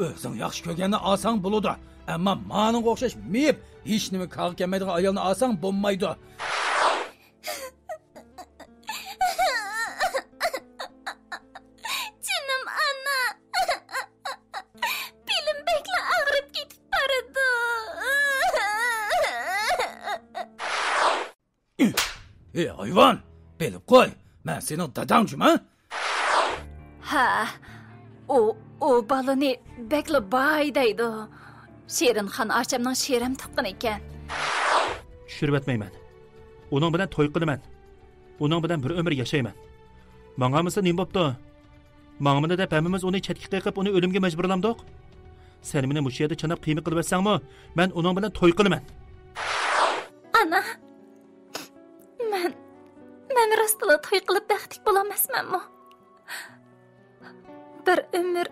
O'zing yaxshi ko'rganni olsang bo'ladi. Ammo menga o'xshash miyib hech nima qilib kelmaydigan ayolni olsang bo'lmaydi. Canım ana. Belim bekle ağrıp gidip barıdı. Hayvan, bilib qo'y. Men sening dadangchiman. Ha. O balını bekle baydaydı. Şerinxon achamning sherim tuqqan ekan. Tushirib etmayman. Uning bilan to'y qilaman. Uning bilan bir umr yashayman. Mang'amisa nima bo'pti? Mang'amini deb hammamiz uni chetga qilib, uni o'limga majburlamdik. Sen meni mush yerda chanab qiymi qilibetsangmi, men uning bilan to'y qilaman. Ana. Men rostla to'y qilib baxtli bo'lamasmanmi? Bir umr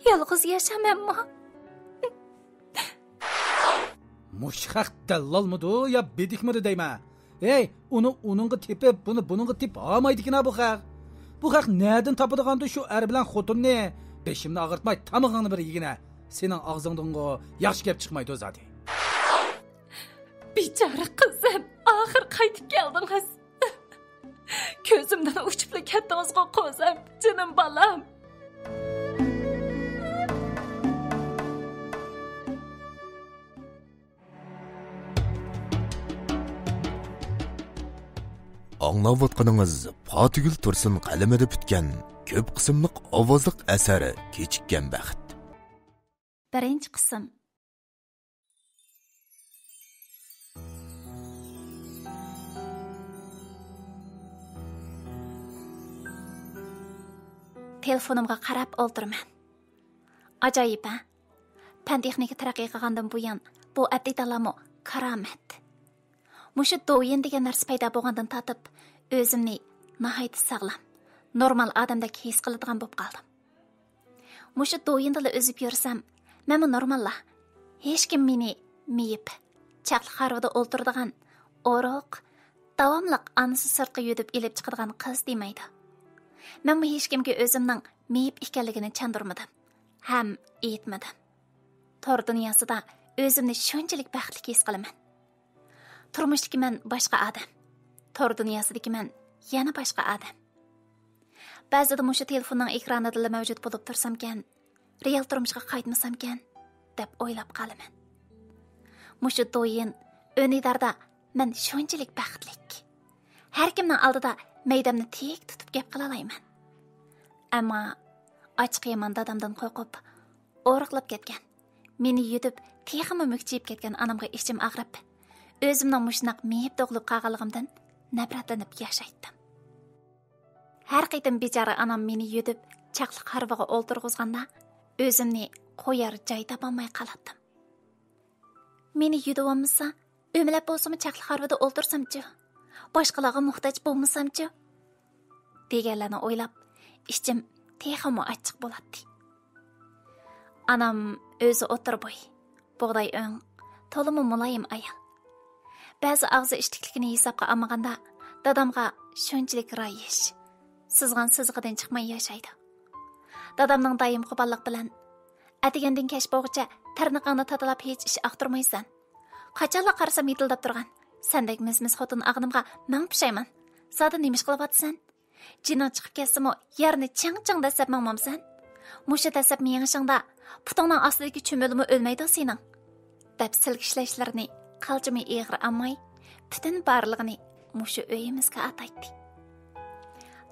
yolg'iz yashamanmi? Mushaq dallalmidi yo bedikmidi deyman. Ey, uningga tepib, buningga tep olmaydi-kina bu xaq. Bu xaq nereden topadigandı shu er bilan xotinni? Beshimni og'irtmay, tamog'ingni bir yegina. Sening og'zingdan yaxshi gap chiqmaydi o'zadi. Bichora qizim, oxir qaytib keldingiz. Ko'zimdan uchib ketdingiz-ku qo'zim, jinim balam. Аңлаватқаныңыз Fatigul Tursun qalamida bitgan ko'p qismliq ovozliq asari Kechikkan baxt. Birinchi qism. Telefonimga qarab o'ltirman. Ajoyib, ha? Fan texnika taraqqiy qilgandan buyon bu update'larmi karamat. Mushu do'yin degan narsa paydo bo'lgandan tatib, o'zimni nihoyat sog'lom, normal odamdek his qiladigan bo'lib qoldim. Mushu do'yinda o'zib yursam, men normalla. Hech kim meni miyib, chaqli xarvada o'ltiradigan, o'roq, davomliq anisi sirtqa yudib elib chiqadigan qiz demaydi. Men hech kimga o'zimning miyib ekanligini chandurmadim, ham aytmadim. Tor dunyosida o'zimni shunchalik baxtli his qilaman. Turmushdagi men boshqa odam. Tor dunyosidagi men yana boshqa odam. Ba'zida mushu telefonning ekranida mavjud bo'lib tursamkan, real turmushga qaytmasamkan deb o'ylab qolaman. Mushu do'yin o'nidarda men shunchalik baxtlik. Har kimning oldida maydamni tek tutib gap qila olmayman. Ammo ochiq yomon dadamdan qo'rqib, o'riqlab ketgan. Meni yutib, texmi mukchib ketgan onamga ichim ag'rib, o'zimning mushnaq miyib to'g'lib qolganligimdan nafratlanib yashaydim. Har qaytim bechora onam meni yutib, chaqli qarvaga o'ltirg'izganda, o'zimni qo'yar joy topolmay qoladim. Meni yutib olmasa, o'mlab bo'lsam chaqli qarvada o'ltirsamchi, boshqalarga muhtoj bo'lmasamchi, deganlarni o'ylab, ichim texmi achchiq bo'ladi. Anam o'zi o'tirbo'y, bug'doy o'ng, to'limi muloyim ayol. Ba'zi og'zi ishtikligini hisobga olmaganda, dadamga shunchalik rayish, sizg'an sizg'idan chiqmay yashaydi. Dadamning doim qo'pollik bilan, atigandan kech bo'g'icha tarniqingni tatalab hech ish aqtirmaysan. Qachonla qarasam yetildab turgan, sendek mis xotin ag'nimga men pushayman. Sada nemish qilyapsan? Jinon chiqib ketsimi, yerni ching-ching dasab mangmamsan? Musha dasab miyingishingda putingning ostidagi cho'milimi o'lmaydi sening. Deb silkishlashlarini qalchimi eg'ir amay, butun barlig'ini mushu uyimizga ataydi.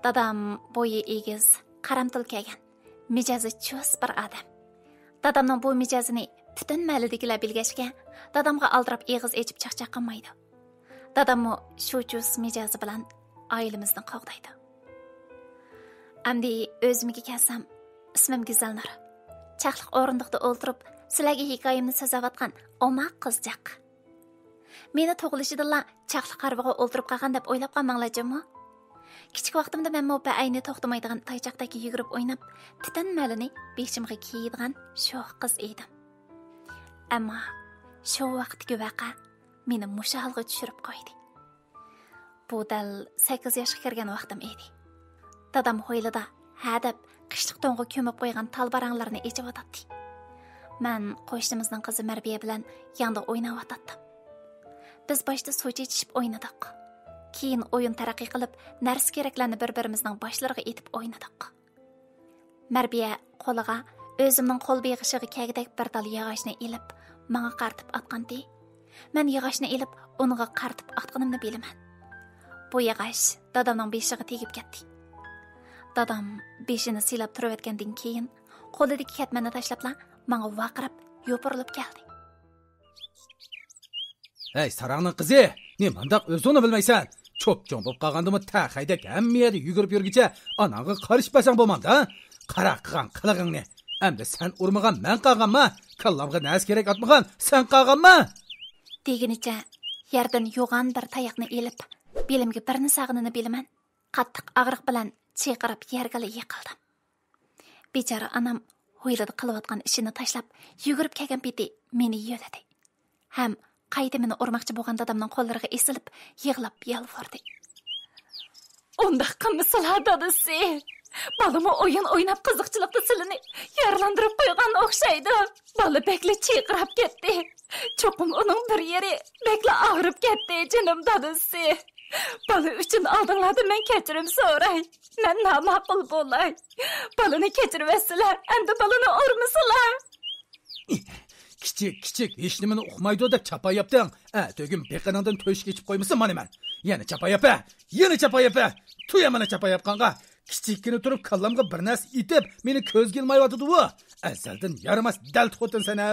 Dadam bo'yi egiz, qaramtil kelgan, mijozi chus bir odam. Dadamning bu mijozini butun malidigilar bilgashga, dadamga aldirab eg'iz echib chaqchaq qilmaydi. Dadammo shu chus mijozi bilan oilamizni qo'g'daydi. Amdi o'zimga kelsam, ismim Gizalnur. Chaqliq o'rindiqda o'ltirib, sizlarga hikoyamni so'zlayotgan omaq qizjaq. Meni tug'ilishidilla chaqliq qarvaga o'ltirib qolgan deb o'ylab qolmanglarmi? Kichik vaqtimda men mo'pa ayni to'xtamaydigan taychoqdagi yugurib o'ynab, butun malini beshimga kiyadigan sho'x qiz edim. Ammo shu vaqtdagi vaqa meni musha holga tushirib qo'ydi. Bu dal 8 yoshga kirgan vaqtim edi. Dadam ho'ylida ha deb qishliq to'nga ko'mib qo'ygan talbaranglarni echib o'tadi. Men qo'shnimizning qizi Marbiya bilan yonda o'ynab o'tdim. Biz boshda so'ch ichib o'ynadik. Keyin o'yin taraqqiy qilib, narsa keraklarni bir-birimizning boshlariga etib o'ynadik. Marbiya qo'liga o'zimning qo'l beg'ishiga kagidek bir dal yog'ochni ilib, menga qartib atgandi. Men yog'ochni ilib, unga qartib atganimni bilaman. Bu yog'och dadamning beshiga tegib ketdi. Dadam beshini silab turib o'tgandan keyin qo'lidagi katmanni tashlabla menga vaqirab yopirilib keldi. Hey, sarangning qizi, ne mandaq o'zini bilmaysan? Cho'p-cho'ng bo'lib qolgandimi, taxaydek hamma yerda yugurib yurgicha anangga qarishpasang bo'lmanda? Qara qilgan qilig'ingni. Endi sen urmagan men qolganmi? Kallamga nas kerak atmagan, sen qolganmi? Deginicha yerdan yo'g'on bir tayoqni elib, belimga birni sag'inini bilaman. Qattiq og'riq bilan chayqirib yerga yiqildim. Bechora anam ho'ylada qilayotgan ishini tashlab, yugurib kelgan peti meni yo'ladi. Ham qayta meni urmoqchi bo'lgan dadamning qo'llariga esilib, yig'lab yalvordi. Unda qilmaslar dadasi. Balama o'yin o'ynab qiziqchilikda silini yaralandirib qo'ygan o'xshaydi. Bola bekli chayqirib ketdi. Cho'qim uning bir yeri bekli og'rib ketdi, jinim dadasi. Bola uchun oldinglarda men kechirim so'ray. Men nomaqul bo'lay. Bolani kechirvasizlar, endi bolani urmasizlar. Kichik hech nimani uqmaydi deb chapayapding. Tugim beqiningdan to'sh kechib qo'ymasin mana men. Yana chapayapa. Tuyamana chapayapqanga. Kichikkina turib kallamga bir narsa itib, meni ko'z kelmayotdi bu. Azaldan yaramas dal xotin sana.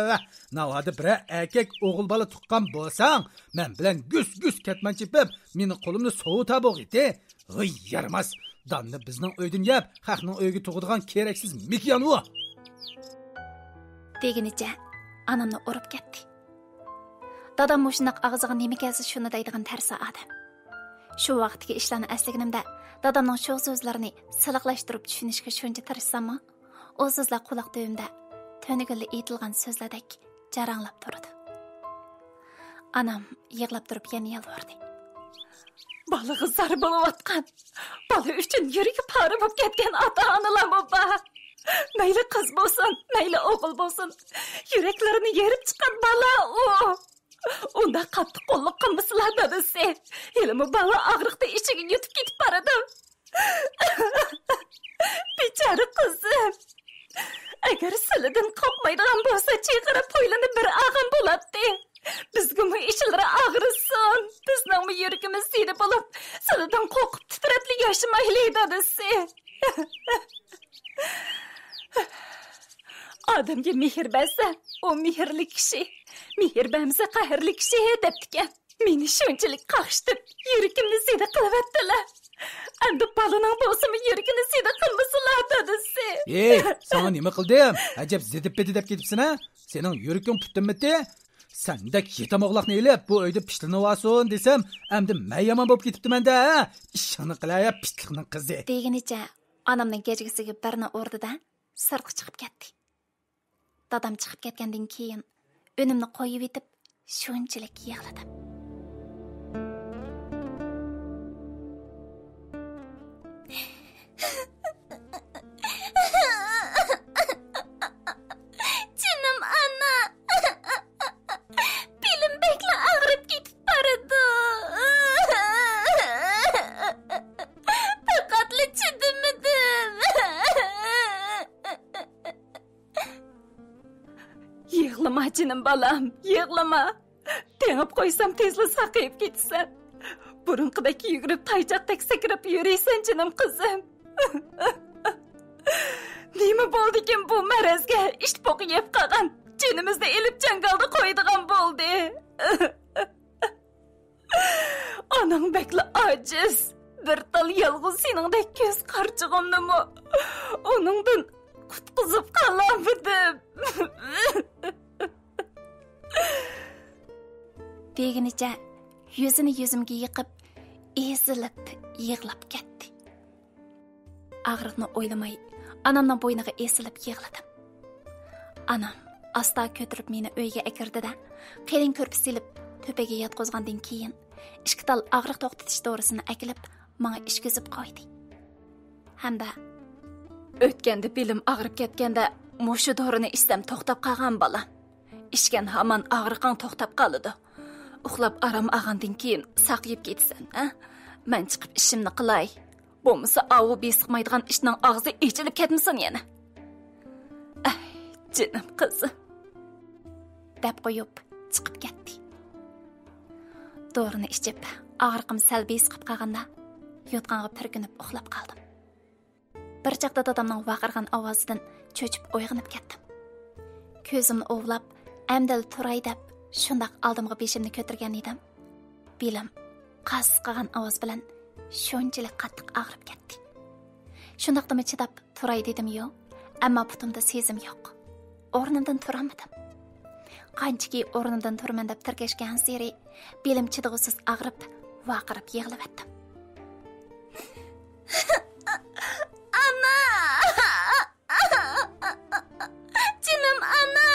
Navada bir erkak o'g'il bola tuqqan bo'lsang, men bilan gus ketman chipib, meni qo'limni sovutib o'g'iti. Voy yaramas. Danni bizning uydan yeb, xalqning uyiga tug'adigan keraksiz mikyan u. Deginicha anamni urib ketdi. Dadam mushunaq og'ziga nima kelsa shuni deydigan tarsa odam. Shu vaqtdagi ishlarni eslaganimda dadamning shu so'zlarini siliqlashtirib tushunishga shuncha tirishsam-mi, o so'zlar quloq tubimda to'nigilli aytilgan so'zlardek jaranglab turdi. Anam yig'lab turib yana yalvardi. Bolaga zar bo'layotgan, bola uchun yuragi pora bo'lib ketgan ota-onalar bor. Mayli qiz bo'lsin, mayli o'g'il bo'lsin, yuraklarini yerib chiqqan bola u. Unda qattiq qo'lliq qilmasizlar dadasi. Elimi bola og'riqda ichiga yutib ketib boradi. Bechora qizim. Agar silidan qopmaydigan bo'lsa, chayqirib qo'ylini bir ag'am bo'ladi. Bizgimi ishlari og'risin. Bizningmi yuragimiz siydi bo'lib, silidan qo'rqib titratli yashamayli dadasi. Odamga mehr bersa, o mehrli kishi. Mehr bermasa qahrli kishi debdikan. Meni shunchalik qaqshtib, yuragimni siydi qilyaptilar. Endi balaning bo'lsa-mi yuragini siydi qilmasalar dadasi. Sana nima qildim? Ajab zidib deb ketibsan-a? Sening yuraging putdimmi? Sendek yetamoqlaqni elib, bu uyda pishlanib olsin desam, endi mayyaman bo'lib ketibdi-menda. Ishini qilaya pishliqning qizi. Deginicha onamning kechgisiga birni urdi-da, sirtqa chiqib ketdi. Dadam chiqib ketgandan keyin önümni qo'yib etib, shunchalik yig'ladim. Jinim ana. Belim bekla og'rib ketib boradi. Faqatli chidimidim. Yig'lama jinim balam, yig'lama. Tengib qo'ysam tezla saqayib ketsan. Burunqidek yugurib taychoqdek sakrab yuraysan jinim qizim. Nima bo'ldi-kim bu marazga? Ishpoq yeb qolgan. Jinimizni elib jangalda qo'ydigan bo'ldi. Onang bekla ojiz. Bir tal yolg'iz seningdek ko'z qarchig'imnimi? Oningdan qutqizib qolamadim. Deginicha yuzini yuzimga yiqib, ezilib, yig'lab ketdi. Og'riqni o'ylamay, anamning bo'yniga esilib yig'ladim. Anam asta ko'tirib meni uyga akirdi-da, qalin ko'rpa silib, to'paga yotqizgandan keyin ikki tal og'riq to'xtatish dorisini akilib, menga ishkizib qo'ydi. Hamda O'tganda belim og'rib ketganda mushu dorini istam to'xtab qolgan bolam. İşken hamon og'riqing to'xtab qoladi. Uxlab aram olgandan keyin saqyib ketsan, ha? Men chiqib ishimni qilay. Bo'lmasa avu besiqmaydigan ishning og'zi ichilib ketmasin yana. Ay, jinim qizim. Deb qo'yib chiqib ketdi. Dorini ichib, og'riqim sal besiqib qolganda, yotqonga pirkinib uxlab qoldim. Bir chaqda dadamning vaqirgan ovozidan cho'chib uyg'onib ketdim. Ko'zimni ovlab, amdal turay deb shundoq oldimga beshimni ko'targan edim. Belim qasqagan ovoz bilan shunchalik qattiq og'rib ketdi. Shundoqdimi chidab turay dedim-yu, ammo putimda sezim yo'q. O'rnimdan turamadim. Qanchaki o'rnimdan turman deb tirkashgan seri belim chidag'isiz og'rib, vaqirib yig'lab etdim. Ana! Jinim ana!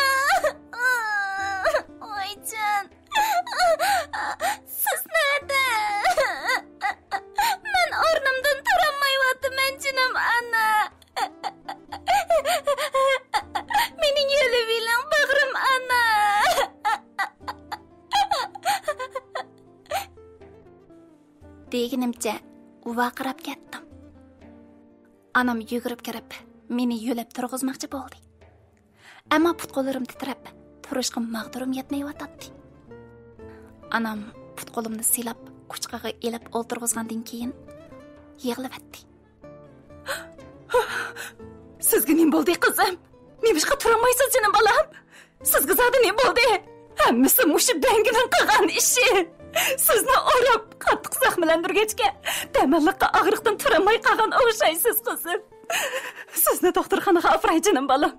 Oycan! Siz nerede? Men o'rnimdan turamayapman, jinim ana! Mening yo'li bilan bag'rim ana! Deganimcha vaqirab ketdim. Anam yugurib kirib, meni yo'lab turg'izmoqchi bo'ldi. Ammo put-qo'llarim titrab, turishga maqdurim yetmayotdi. Anam put-qo'limni silab, quchqaga elib o'ltirg'izgandan keyin yig'lab etdi. Sizga nima bo'ldi, qizim? Nimishqa turamaysiz, jinim bolam? Sizga zada nima bo'ldi? Hammasi mushu bangidan qilgan ishi. Sizni o'rab, qattiq zaxmlantirgachga, damalliqqa og'riqdan turamay qolgan o'xshaysiz, qizim. Sizni doktorxonaga olib jinim bolam.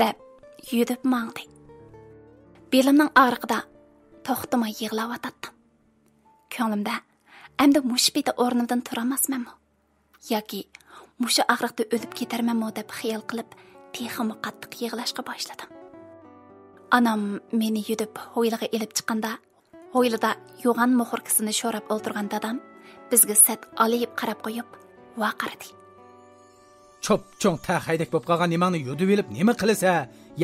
Deb yudib mangdi. Belimning og'riqida to'xtamay yig'layotdim. Ko'nglimda endi mush beta o'rnimdan turamasmanmi? Yoki mushu og'riqda o'lib ketarmanmi deb xiyol qilib, teximni qattiq yig'lashga boshladim. Anam meni yudib hoyliga elib chiqqanda, hoylida yo'g'an muhurkisini sho'rab o'ltirgan dadam bizga sat olib qarab qo'yib vaqirdi. Cho'ng taxaydak bo'lib qolgan nimangni yudib elib nima qilsa,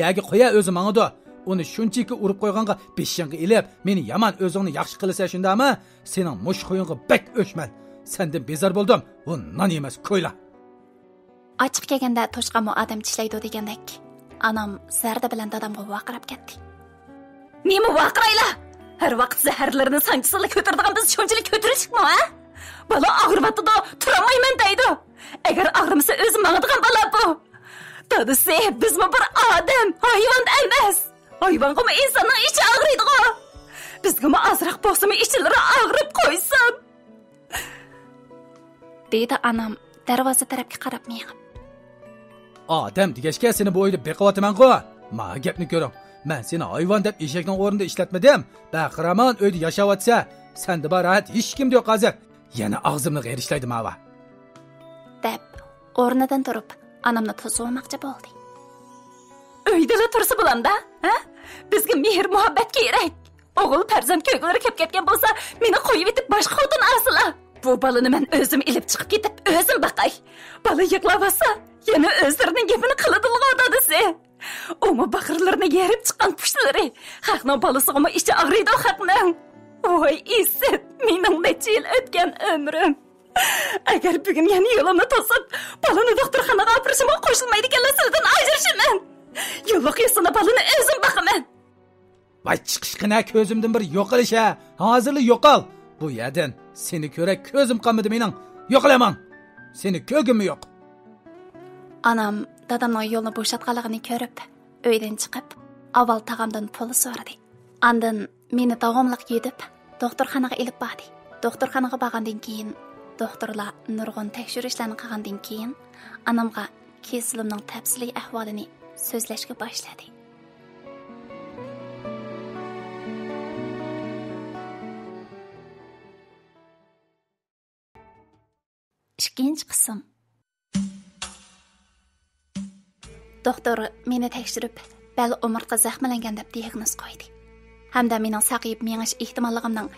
yagi qo'ya o'zi mangdi. Uni shunchaki urib qo'yganga beshingga elib, meni yomon o'zingni yaxshi qilsa shundami? Sening mush qo'yingga bak o'chman. Sendan bezor bo'ldim. Bu non emas, ko'yla. Ochiq kelganda to'shqamo odam tishlaydi degandek, anam zarda bilan dadamga vaqirab ketdi. Nima vaqirayla? Her vaqt zaharlarını sancısıyla kötürdüğün biz şunçılık kötürüşük mü, ha? Bala ağırmadı da turamayman deydi. Eğer ağrımısa özüm mağdıgan bala bu. Dadısı biz mi bir adam, hayvan emas. Hayvan mı insanın içi ağrıydı o. Bizge mi azrak boğsa mı içileri ağrıp koysun. Deydi anam darvaza tarafki qarab meyğim. Adam degeçke seni bu oyda beqivatıman qo'y. Ma gapni ko'ring. Men seni hayvan deb eshakning o'rnida ishlatmadim. Baqiraman uyda yashayotsa, senda bor rahat hech kim yo'q hozir. Yana og'zimni g'erishlaydi mava. Deb o'rnidan turib, anamni to'smoqchi bo'ldi. Uyda tursa bo'lamda, ha? Bizga mehr muhabbat kerak. O'g'il farzand ko'glari kelib ketgan bo'lsa, meni qo'yib etib boshqa xotin asla. Bu balani men o'zim ilib chiqib ketib, o'zim baqay. Bola yiqlavasa, yana o'zlarining gapini qiladilar dadisi. Oma baqirlarni yerib chiqqan pushtlari. Haqning balasiga ichi og'riydi haqning. Voy isit, mening necha yil o'tgan umrim. Agar bugun yana yo'limni to'sib, balani doktorxonaga olib borishimga qo'shilmaydi ekanlar, sizdan ajrashaman. Yo'liq yasana balani o'zim baqaman. Vay chiqishqina ko'zimdan bir yo'qolisha. Hozirli yo'qol. Bu yerdan seni ko'ra ko'zim qolmadi mening. Yo'qolaman. Seni ko'gimmi yo'q. Anam dadamning yo'lni bo'shatganligini ko'rib, uydan chiqib, avval tag'amdan pul so'radi. Andan meni davomliq yedib, doktorxonaga elib bordi. Doktorxonaga borgandan keyin, doktorlar nurg'un tekshirishlarni qilgandan keyin, anamga kesilimning tafsiliy ahvolini so'zlashga boshladi. Ikkinchi qism. Doktor meni tekshirib, bel umurtqa zaxmlangan deb diagnoz qo'ydi. Hamda mening saqayib mengish ehtimolligimning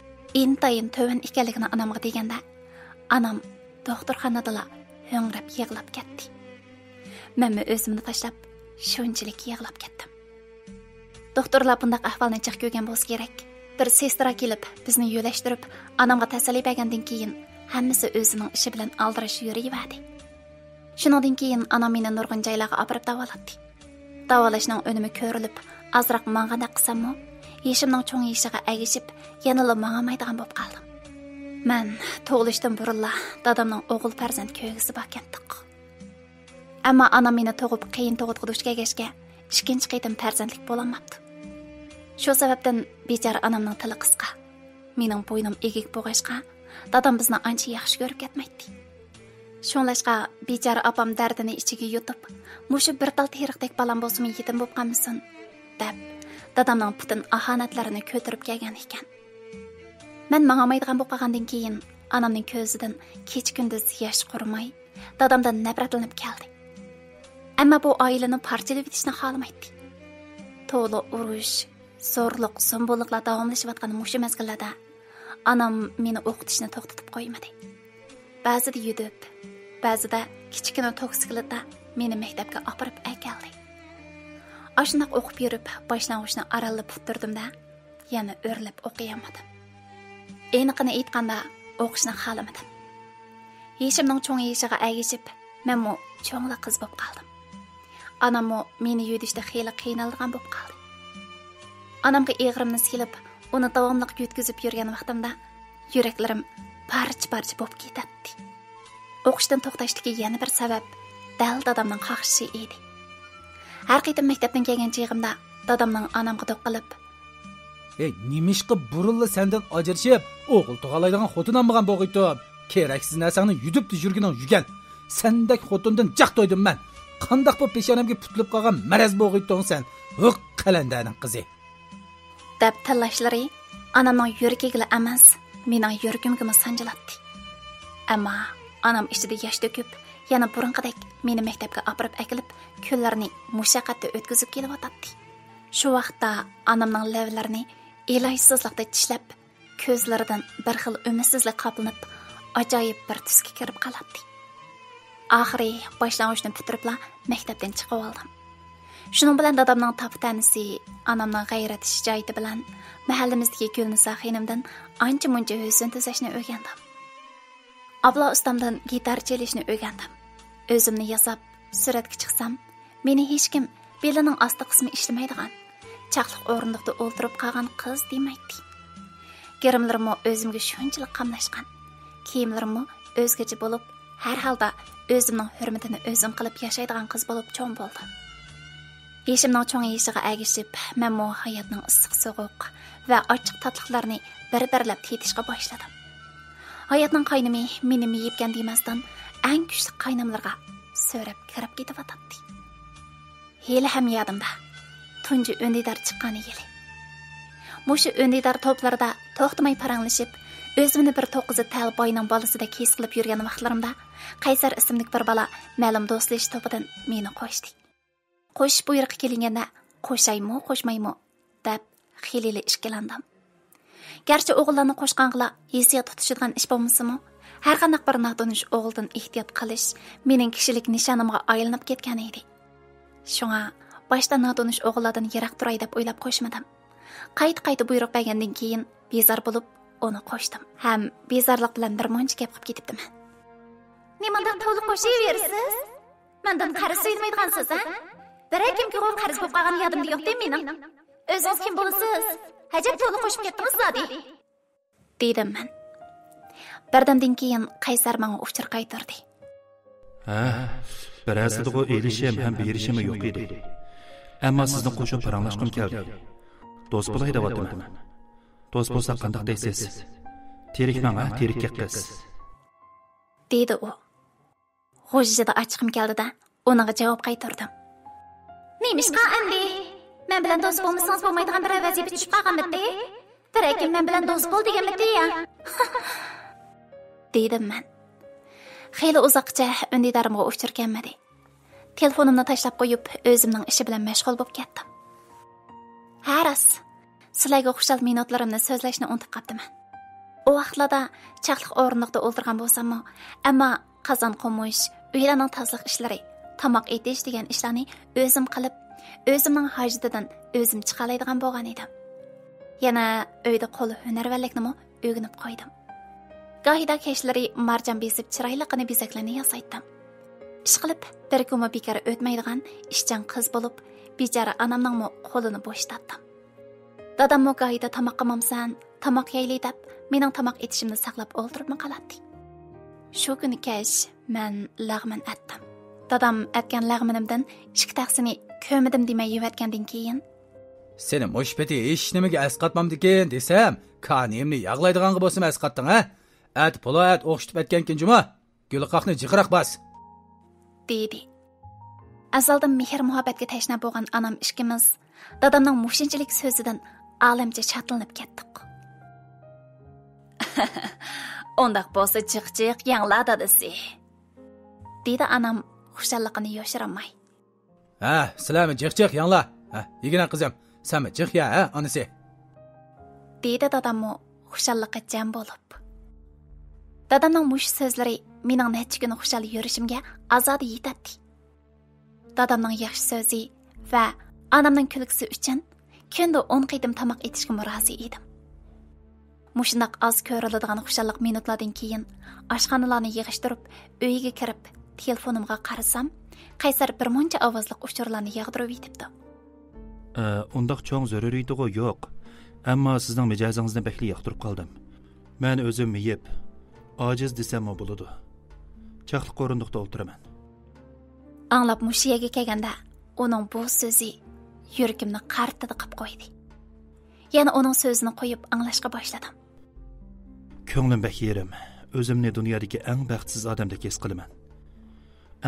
intayin to'van ekanligini anamga deganda, anam doktorxonada ho'ngrab yig'lab ketdi. Mənmi özümni tashlab, shunchalik yig'lab ketdim. Doktorlar bundaq ahvolni jiq ko'rgan bo'lsa kerak. Bir sestra kelib, bizni yo'lashtirib, anamga tasalli bergandan keyin hammasi o'zining ishi bilan aldirash yuraverdi. Shundan keyin anam meni nurg'un joylarga olib davolatdi. Davolashning önümü ko'rilib, azroq manganda qilsam-mu, yeshimning cho'ng yeshiga agishib, yanala mangamaydigan bo'lib qoldim. Men tug'ilishdan burunla dadamning o'g'il farzand ko'ygisi bo'lgandik. Ammo anam meni tug'ib qiyin tug'utga duch kelgachga, ikkinchi qitim farzandlik bo'lolmabdi. Shu sababdan bechora anamning tili qisqa. Mening bo'ynim egik bo'lg'achqa, dadam bizni ancha yaxshi ko'rib ketmaydi. Shunlashqa bechora opam dardini ichiga yutib, mushu bir tal teriqdek balam bo'lsin yetim bo'lib qolmasin deb dadamning butun ahonatlarini ko'tarib kelgan ekan. Men mangamaydigan bo'lib qolgandan keyin anamning ko'zidan kech-kunduz yosh qurimay, dadamdan nafratlanib keldi. Ammo bu oilani parchalab etishni xohlamaydi. To'liq urush, zo'rliq, sombo'liqlar davomlashayotgan mushu mezgillarda anam meni o'qitishni to'xtatib qo'ymadi. Ba'zida yudib, ba'zida kichkina toksiklarda meni maktabga olib keldi. Ashundoq o'qib yurib, boshlang'ichni aralab bitirdim-da, yana o'rlab o'qiyolmadim. Aniqini aytganda, o'qishni xohlamadim. Yeshimning cho'ng yeshiga agishib, menmo cho'ngla qiz bo'lib qoldim. Anammo meni yudishda xeyli qiynalgan bo'lib qoldi. Anamga eg'rimni silib, uni davomli yo'tkazib yurgan vaqtimda yuraklarim parcha-parcha bo'lib ketdi. O'qishdan to'xtashligi yana bir sabab dal dadamning qaxishi edi. Har qitim maktabdan kelgan chig'imda dadamning anamga do'qilib, "Ey, nimishqa burunla sendan ajrashib, o'g'il tug'alaydigan xotin olmagan bo'g'iytib, keraksiz narsani yudib yurgining yugan. Sendek xotindan jaq to'ydim men. Qandaq bu peshonamga putlib qolgan maraz bo'g'iytding sen, o'q qalandaning qizi." deb tillashlari anamning yuragiga emas, mening yuragimga sanjilatdi. Ammo anam ichida yosh to'kib, yana burunqidek meni maktabga olib akilib, kunlarni mushaqqatda o'tkazib kelyotdi. Shu vaqtda anamning lavlarini ilohisizlikda tishlab, ko'zlaridan bir xil umidsizlik qoplanib, ajoyib bir tusga kirib qoladi. Oxiri boshlang'ichni bitiribla maktabdan chiqib oldim. Shuning bilan dadamning taptanisi, anamning g'ayrat shijoati bilan mahallamizdagi Gulnisa xonimdan ancha-muncha husn tuzashni o'rgandim. Abla ustamdan gitar chalishni o'rgandim. O'zimni yasab, suratga chiqsam, meni hech kim belining osti qismi ishlamaydigan, chaqliq o'rindiqda o'ltirib qolgan qiz demaydi. Gerimlarim o'zimga shunchalik qamlashgan, kiyimlarim o'zgacha bo'lib, har holda o'zimning hurmatini o'zim qilib yashaydigan qiz bo'lib cho'ng bo'ldim. Yeshimning cho'ng yeshiga agishib, men hayotning issiq so'g'uq va ochiq tatliqlarini bir-birlab tetishga boshladim. Hayotning qaynimi meni miyibgan demasdan, eng kuchli qaynamlarga so'rab kirib ketyapti. Hali ham yodimda, tunji o'ndidar chiqqani yili. Mushu o'ndidar to'plarda to'xtamay paranglashib, o'zimni bir to'qizi tal boyning bolasida his qilib yurgan vaqtlarimda Qaysar ismli bir bola ma'lum do'stlash to'pidan meni qo'shdi. Qo'sh buyruq kelinganda qo'shaymi, qo'shmaymi deb xilili ishkilandim. Garchi o'g'illarni qo'shqanqila hissiyat tutishadigan ish bo'lmasa-mu, har qanday bir notanish o'g'ildan ehtiyot qilish mening kishilik nishonimga aylanib ketgan edi. Shunga boshda notanish o'g'illardan yiroq turay deb o'ylab qo'shmadim. Qayta buyruq bergandan keyin bezor bo'lib uni qo'shdim. Ham bezorlik bilan bir muncha gap qilib ketibdim. Nimadan to'liq qo'shayversiz? Mendan qarz so'ymaydigansiz, ha? Bir kimga qo'l qarz bo'lib qolgan yodimda yo'q demayman. O'zingiz kim bo'lasiz? Hajab to'liq qo'shib ketdingiz-da, dedim men. Birdamdan keyin Qaysar menga uchir qaytardi. Ha, birasida o elishim ham berishim yo'q edi. Ammo sizni qo'shib paranglashqim keldi. Do'st bo'lay deyapman. Do'st bo'lsa qanday deysiz? Terikman, terikka qiz. Dedi u. G'ojjida ochqim keldi-da, unaga javob qaytardim. Nemishqa endi? Men bilan do'st bo'lmasangiz bo'lmaydigan bir vazifa tushib qolganmidi? Tirakim men bilan do'st bo'l deganmidi-ya? Dedim men. Xeyli uzoqcha undidarimga o'chirganmadi. Telefonimni tashlab qo'yib, o'zimning ishi bilan mashg'ul bo'lib ketdim. Haras, sizlarga xushal minutlarimni so'zlashni unutib qoldim. O vaqtlarda chaqliq o'rindiqda o'ltirgan bo'lsam-mu, ammo qozon qo'mush, uylarning tozalik ishlari tamoq etish degan ishlarni o'zim qilib, o'zimning hojatidan o'zim chiqalaydigan bo'lgan edim. Yana uyda qo'l hunarvanlikni o'rganib qo'ydim. Gohida kechlari marjon besib chiroyliqini bezaklarni yasaydim. Ish qilib, bir kunmi bekor o'tmaydigan ishchan qiz bo'lib, bechora onamning qo'lini bo'shatdim. Dadammo gohida tamoq qilmamsan, tamoq yeyli deb, mening tamoq etishimni saqlab o'ltirib qoladi. Shu kuni kech men lag'min etdim. Dadam etgan lag'minimdan ikki taqsini ko'midim demay yevatgandan keyin seni moshpeti ish nimaga asqatmamdikin desam, kanimni yog'laydiganga bo'lsam asqatding ha? At polat o'xshitib etgankin juma. Gulqoqni jiqroq bas. dedi. Azaldan mehr muhabbatga tashna bo'lgan onam ikkimiz dadamning mushinchilik so'zidan olamcha chatlanib ketdik. Ondaq bo'lsa chiq yangla dadasi. dedi onam xushalligini yoshirmay. Ha, sizlarmi jiq yangla? Ha, yigina qizim, senmi jiq ya, ha, onasi? dedi dadammo xushallikqa jam bo'lib. Dadamning mush so'zlari mening necha kun xushal yurishimga azodi yetadi. Dadamning yaxshi so'zi va onamning kulgisi uchun kunda 10 qitim tamoq etishga murozi edim. Mushundoq az ko'riladigan xushallik minutlardan keyin oshxonalarni yig'ishtirib, uyga kirib, telefonimga qarasam, Qaysar bir muncha ovozliq uchurlarni yig'dirib yetibdi. Undaq cho'ng zaruriydi-ku yo'q. Ammo sizning mijozingizni bekli yoqtirib qoldim. Men o'zim yeb, ojiz desam bo'ladi. Chaqliq o'rindiqda o'tiraman. Anglab mushiyaga kelganda, uning bu so'zi yuragimni qartida qilib qo'ydi. Yana uning so'zini qo'yib anglashga boshladim. Ko'nglim bak yerim, o'zimni dunyodagi eng baxtsiz odamdek his qilaman.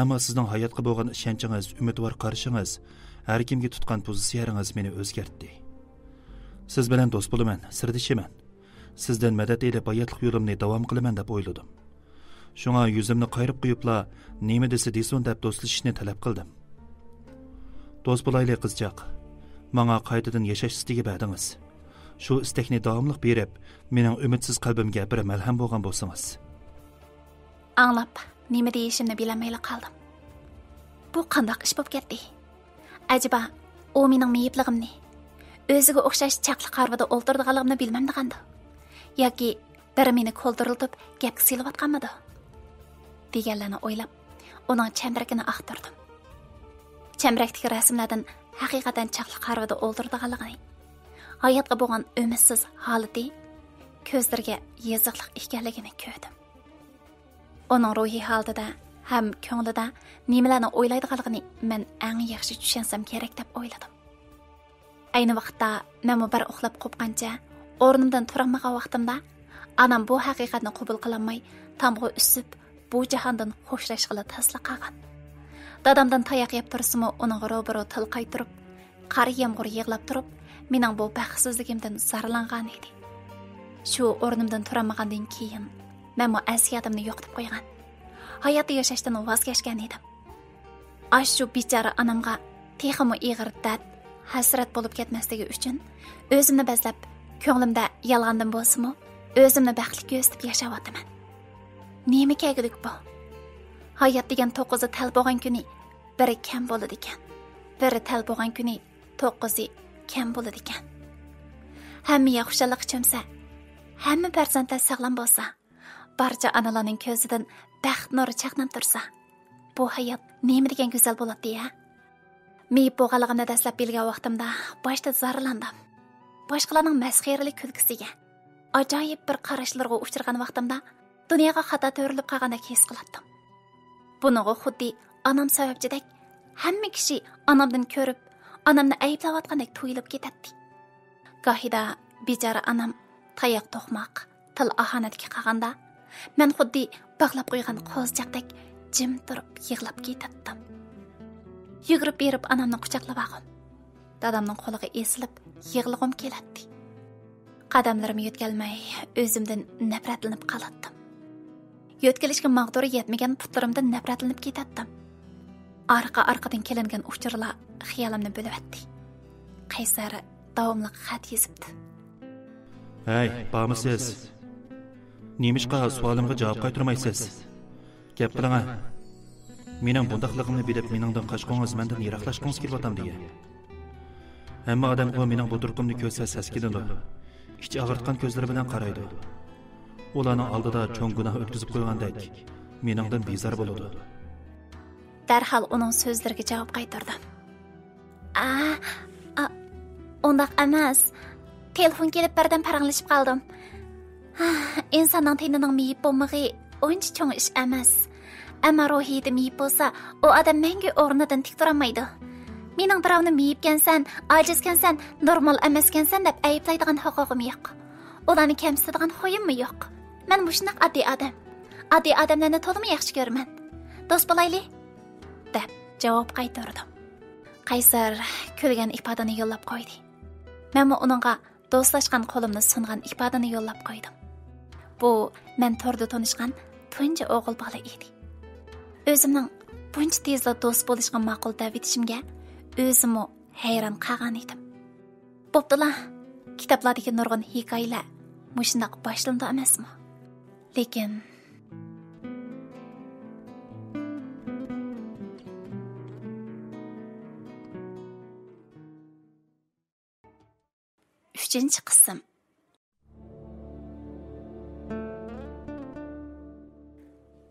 Ammo sizning hayotga bo'lgan ishonchingiz, umidvor qarishingiz, har kimga tutgan pozitsiyangiz meni o'zgartdi. Siz bilan do'st bo'laman, sirdishiman. Sizdan madad elib hayotlik yo'limni davom qilaman deb o'yladim. Shunga yuzimni qayirib qo'yibla, nima desa desin deb do'stlashishni talab qildim. Do'st bo'layli qizchaq. Menga qaytadan yashash istiga berdingiz. Shu istakni davomli berib, mening umidsiz qalbimga bir malham bo'lgan bo'lsangiz. Anglab, nima deyishimni bilmay qoldim. Bu qanday ish bo'lib ketdi? Acaba u mening meyibligimni, o'ziga o'xshash chaqli qarvada o'ltirdiganligimni bilmamdiganda, yoki bir meni qo'ldirilib gapga silayotganmidi? deganlarni o'ylab, uning chambarakini aqtirdim. Chambarakdagi rasmlardan haqiqatan chaqli qarvada o'ltirdiganligini, hayotga bo'lgan umidsiz holati ko'zlarga yiziqlik ekanligini ko'rdim. Uning ruhiy holatida ham ko'nglida nimalarni o'ylaydiganligini men eng yaxshi tushunsam kerak deb o'yladim. Ayni vaqtda men bir uxlab qopqancha o'rnimdan turmagan vaqtimda onam bu haqiqatni qabul qilolmay tamg'i usib bu jahondan xo'shlashg'ili tasliq qilgan. Dadamdan tayoq yeb tursimi uning ro'baro til qaytirib, qari yomg'ir yig'lab turib, mening bu baxtsizligimdan zararlangan edi. Shu o'rnimdan turmagandan keyin men bu asiyatimni yo'qotib qo'ygan. Hayotda yashashdan voz kechgan edim. Shu bechora onamga texmo ig'ir dard, hasrat bo'lib ketmasligi uchun o'zimni bazlab, ko'nglimda yolg'ondan bo'lsa-mu, o'zimni baxtli ko'zlab yashayapman. Nima kerak bu? Hayot degan 9 tal bo'lgan kuni biri kam bo'ladi ekan. Biri tal bo'lgan kuni 9 kam bo'ladi ekan. Hamma yaxshilik cho'msa, hamma farzandlar sog'lom bo'lsa, barcha onalarning ko'zidan baxt nuri chaqnab tursa, bu hayot nima degan go'zal bo'ladi-ya? Meyib bo'lganligimni dastlab bilgan vaqtimda boshda zararlandim. Boshqalarning masxiralik kulgisiga, ajoyib bir qarashlarga uchragan vaqtimda dunyoga xato to'rilib qolgandek his qilardim. Buningga xuddi onam sababchidek hamma kishi onamdan ko'rib, onamni ayblayotgandek tuyulib ketadi. Gohida bechora onam tayoq to'qmoq, til ahonatga qolganda, men xuddi bog'lab qo'ygan qo'zjaqdek jim turib yig'lab ketatdim. Yugurib berib onamni quchoqlab oldim. Dadamning qo'liga esilib yig'lig'im keladi. Qadamlarim yetkalmay o'zimdan nafratlanib qolatdim. Yo'tkilishga maqduri yetmagan putlarimdan nafratlanib ketatdim. Arqa-arqadan kelingan uchurlar xiyolimni bo'libdi. Qaysar davomli xat yozibdi. Hey, bormisiz? Nimishqa savolimga javob qaytarmaysiz? Gap qiling. Mening bundaqligimni bilib, meningdan qochqingiz, mendan yiroqlashqingiz kelyaptam degan. Hamma odam o mening bu turqimni ko'rsa saskiladi. İç ağırtqan ko'zlari bilan qaraydi. Ularning oldida cho'ng gunoh o'tkazib qo'ygandek, meningdan bezor bo'ladi. Darhol uning so'zlariga javob qaytardim. Ondaq emas. Telefon kelib birdan paranglashib qoldim. İnsanning tenining miyib bo'lmag'i o'ncha cho'ng ish emas. Ammo ruhiyati miyib bo'lsa, o odam mangu o'rnidan tik turolmaydi. Mening birovni miyibkansan, ojizkansan, normal emaskansan deb ayblaydigan huquqim yo'q. Ularni kamsitadigan xo'yimmi yo'q. Men mushunaq oddiy odam. Oddiy odamlarni to'liq yaxshi ko'raman. Do'st bo'layli? deb javob qaytardim. Qaysar kulgan ifodani yo'llab qo'ydi. Men uningga do'stlashgan qo'limni sungan ifodani yo'llab qo'ydim. Bu men torda tanishgan tunji o'g'il bola edi. O'zimning buncha tezda do'st bo'lishga ma'qul deb etishimga o'zimni hayron qolgan edim. Bo'ptilar, kitoblardagi nurg'un hikoyalar mushundoq boshlandi emasmi? Lekin uchinchi qism.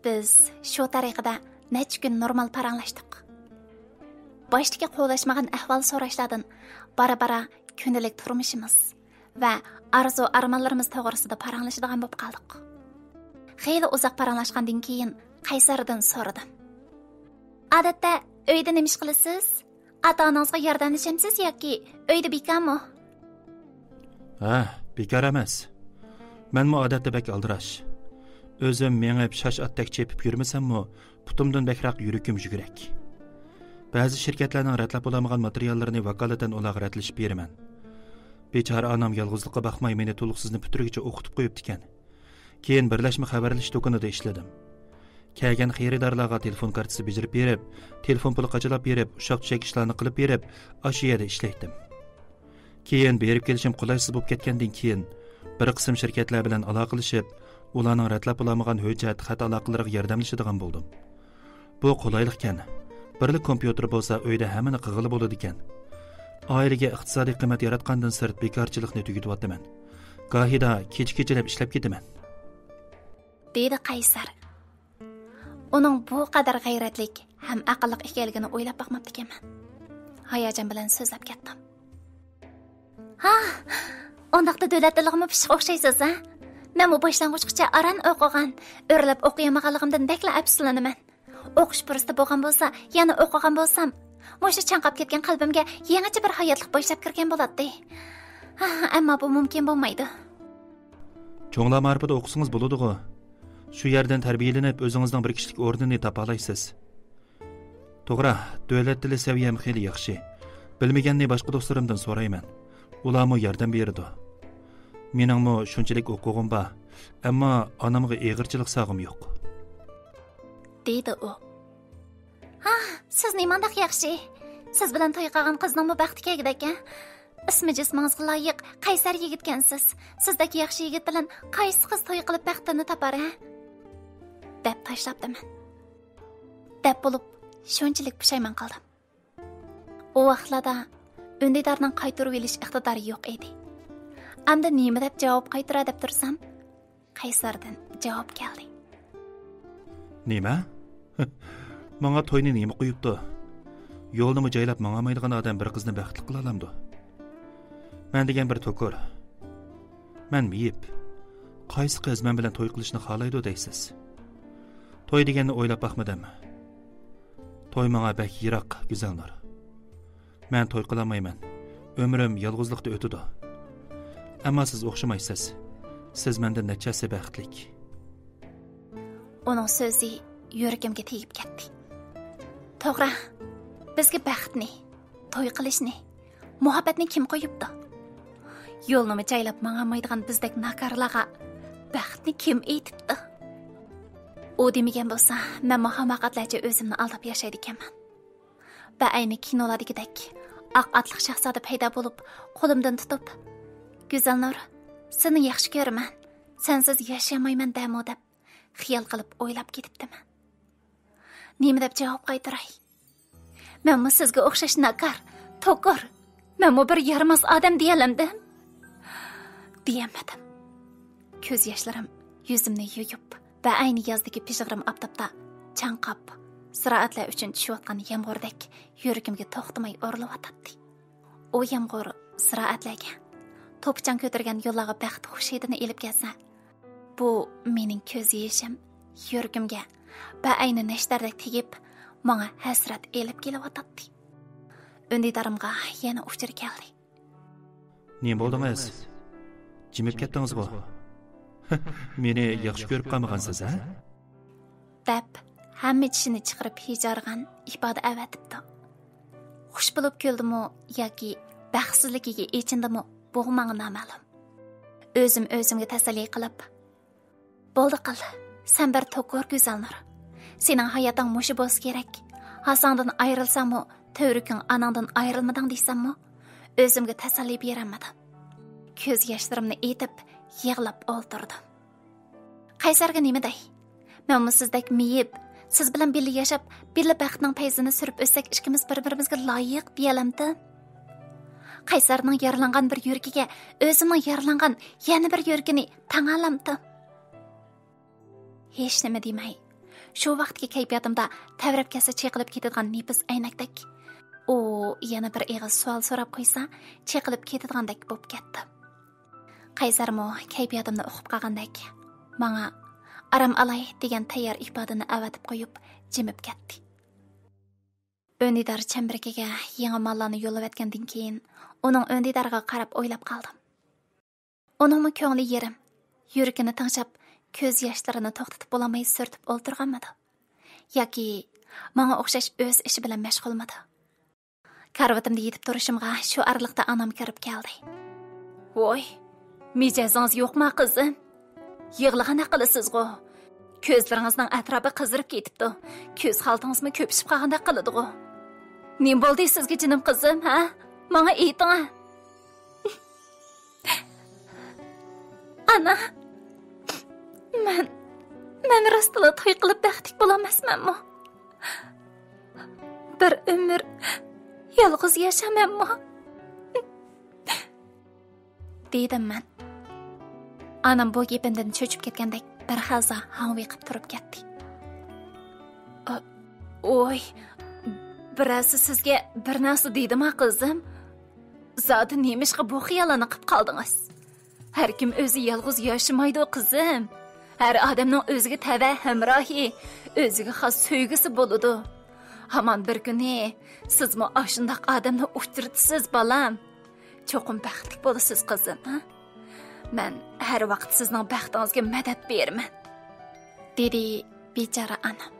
Biz shu tariqada necha kun normal paranglashdik. Baştaki qo'llashmagan ahvol so'rashlardan bara-bara kundalik turmushimiz va arzu armonlarimiz to'g'risida paranglashadigan bo'lib qoldik. Xeyli uzoq paranglashgandan keyin Qaysardan so'radim. Odatda uyda nima ish qilasiz? Ota-onangizga yordamlashamsiz yoki uyda bekormi? Bekor emas. Menmi odatda bek aldirash. O'zim mengib shash atdak chepib yurmasammi, putumdan bekroq yurikim yugurak. Ba'zi shirkatlarning ratlab bo'lamagan materiallarini vakolatan ularga ratlashib beraman. Bechora onam yolg'izlikqa baxmay meni to'liqsizni puturgicha o'qitib qo'yibdi ekan. Keyin birlashma xabarlash do'konida ishladim. Kelgan xaridorlarga telefon kartasi bijirib berib, telefon puli qachilab berib, ushaq-tushak ishlarni qilib berib, o'sha yerda ishlaydim. Keyin berib kelishim qulaysiz bo'lib ketgandan keyin bir qism shirkatlar bilan aloqalashib, ularning ratlab bo'lamagan hujjat, xat aloqalariga yordamlashadigan bo'ldim. Bu qulaylik ekan. Birlik kompyuter bo'lsa uyda hammani qig'ili bo'ladi ekan. Oilaga iqtisodiy qiymat yaratgandan sirt bekorchilikni tugatyapman. Gohida kech-kechalab ishlab ketaman. Dedi Qaysar. Uning bu qadar g'ayratlik ham aqlliq ekanligini o'ylab boqmabdi ekanman. Hayajon bilan so'zlab ketdim. Ondaqda davlat tiligimi pishib o'xshaysiz, ha? Men bu boshlang'ichgacha aran o'qigan, o'rlab o'qiyamaganligimdan bekla afsuslanaman. O'qish fursati bo'lgan bo'lsa, yana o'qigan bo'lsam, mushu chanqab ketgan qalbimga yangicha bir hayotlik boshlab kirgan bo'ladi. Ammo bu mumkin bo'lmaydi. Cho'nglar ma'rifida o'qisangiz bo'ladi-ku. Shu yerdan tarbiyalanib, o'zingizning bir kishilik o'rnini topa olasiz. To'g'ri, davlat tili saviyam xeyli yaxshi. Bilmaganni boshqa do'stlarimdan so'rayman. Ularmi yordam beradi. Meningmi shunchalik o'qig'im bor, ammo onamga eg'irchilik sog'im yo'q. Deydi u. Siz nimandaq yaxshi. Siz bilan to'y qilgan qizning baxti kelgidek-a? Ismi jismingizga loyiq Qaysar yigitkansiz. Sizdagi yaxshi yigit bilan qaysi qiz to'y qilib baxtini topar-a? deb tashlabdim. Deb bo'lib, shunchalik pushaymon qildim. U vaqtlarda undidorning qaytarib olish iqtidori yo'q edi. Endi nima deb javob qaytara deb tursam, Qaysardan javob keldi. Nima? Menga to'yni nima qo'yibdi? Yo'lni joylab mengamaydigan odam bir qizni baxtli qila olamdi. Men degan bir to'kur. Men miyib. Qaysi qiz men bilan to'y qilishni xohlaydi deysiz? To'y deganni o'ylab baxmadim. To'y menga bak yiroq, go'zallar. Men to'y qilmayman. Ömrüm yolg'izlikda o'tadi. Ammo siz o'xshamaysiz. Siz mendan nechasi baxtlik. Uning so'zi yuragimga tegib ketdi. To'g'ri, bizga baxtni, to'y qilishni, muhabbatni kim qo'yibdi? Yo'lni joylab mang'amaydigan bizdek nakarlarga baxtni kim aytibdi? U demagan bo'lsa, men muhammaqatlarcha o'zimni aldab yashaydi ekanman. Va ayni kinolardagidek oq atliq shahzoda paydo bo'lib, qo'limdan tutib, "Go'zalnur, seni yaxshi ko'raman. Sensiz yashamayman" deb xiyol qilib o'ylab ketibdiman. nima deb javob qaytaray? Men sizga o'xshash nakar, to'qir, men bir yaramaz odam deyalamdim. Diyamadim. Ko'z yoshlarim yuzimni yuyib va ayni yozdagi pishig'irim oftobda chanqab, ziroatlar uchun tushayotgan yomg'irdak yuragimga to'xtamay o'rlayotdi. U yomg'ir ziroatlarga to'pchan ko'targan yo'llarga baxt xushidini elib kelsa, bu mening ko'z yeshim yuragimga va ayni nashtardek tegib, menga hasrat elib kelyotdi. Undidarimga yana uchir keldi. Nima bo'ldingiz? Jimib ketdingiz bu. Meni yaxshi ko'rib qolmagansiz, ha? Deb hamma tishini chiqarib hijorgan ifoda avatibdi. Xush bo'lib keldimi yoki baxtsizligiga echindimi, bu menga noma'lum. O'zimga tasalli qilib, bo'ldi qil, sen bir to'qir go'zalnur. Sening hayoting mushi bo'lsa kerak. Hasandan ayrilsam-mu, to'riking anangdan ayrilmading deysam-mu, o'zimga tasalli beramadim. Ko'z yoshlarimni etib, yig'lab o'ltirdim. Qaysarga nima dey? Men sizdek miyib, siz bilan birga yashab, birga baxtning payzini surib o'tsak, ikkimiz bir-birimizga loyiq deyalamdi. Qaysarning yaralangan bir yuragiga o'zimning yaralangan yana bir yuragini tangalamdi. Hech nima demay, shu vaqtga kayfiyatimda tavrab kelsa cheqilib ketadigan nefis aynakdek, u yana bir eg'iz savol so'rab qo'ysa, cheqilib ketadigandak bo'lib ketdi. Qaysarmo kayfiyatimni o'qib qolgandek, menga aram alay degan tayyor ifodani avatib qo'yib, jimib ketdi. Öndidar chambirkiga yangi mollarni yo'llayotgandan keyin, uning öndidariga qarab o'ylab qoldim. Uningmi ko'ngli yerim, yuragini tinchab, ko'z yoshlarini to'xtatib bo'lmay surtib o'ltirganmidi? Yoki menga o'xshash o'z ishi bilan mashg'ulmidi? Karvatimda yetib turishimga shu arliqda onam kirib keldi. "Voy, mijozingiz yo'qmi qizim? Yig'lag'ana qilasiz-ku. Ko'zlaringizning atrofi qizirib ketibdi. Ko'z xaltingizmi ko'pishib qolgandek qiladi-ku. Nima bo'ldi sizga jinim qizim, ha? Menga ayting." Ana, men rostla to'y qilib baxtli bo'lamasmanmi? Bir umr yolg'iz yashamanmi? Dedim men. Anam bu gapimdan cho'chib ketgandek bir xalza hanviqib turib ketdi. "Oy, birasi sizga bir narsa deydimi qizim? Zodi nemishqa bu xiyolani qilib qoldingiz? Har kim o'zi yolg'iz yashamaydi qizim. Har odamning o'ziga tava hamrohi, o'ziga xos sevgisi bo'ladi. Hamon bir kuni sizmi ashundoq odamni uchirtisiz balam. Cho'qim baxtli bo'lasiz qizim, ha? Men har vaqt sizning baxtingizga madad beraman," dedi bechora onam.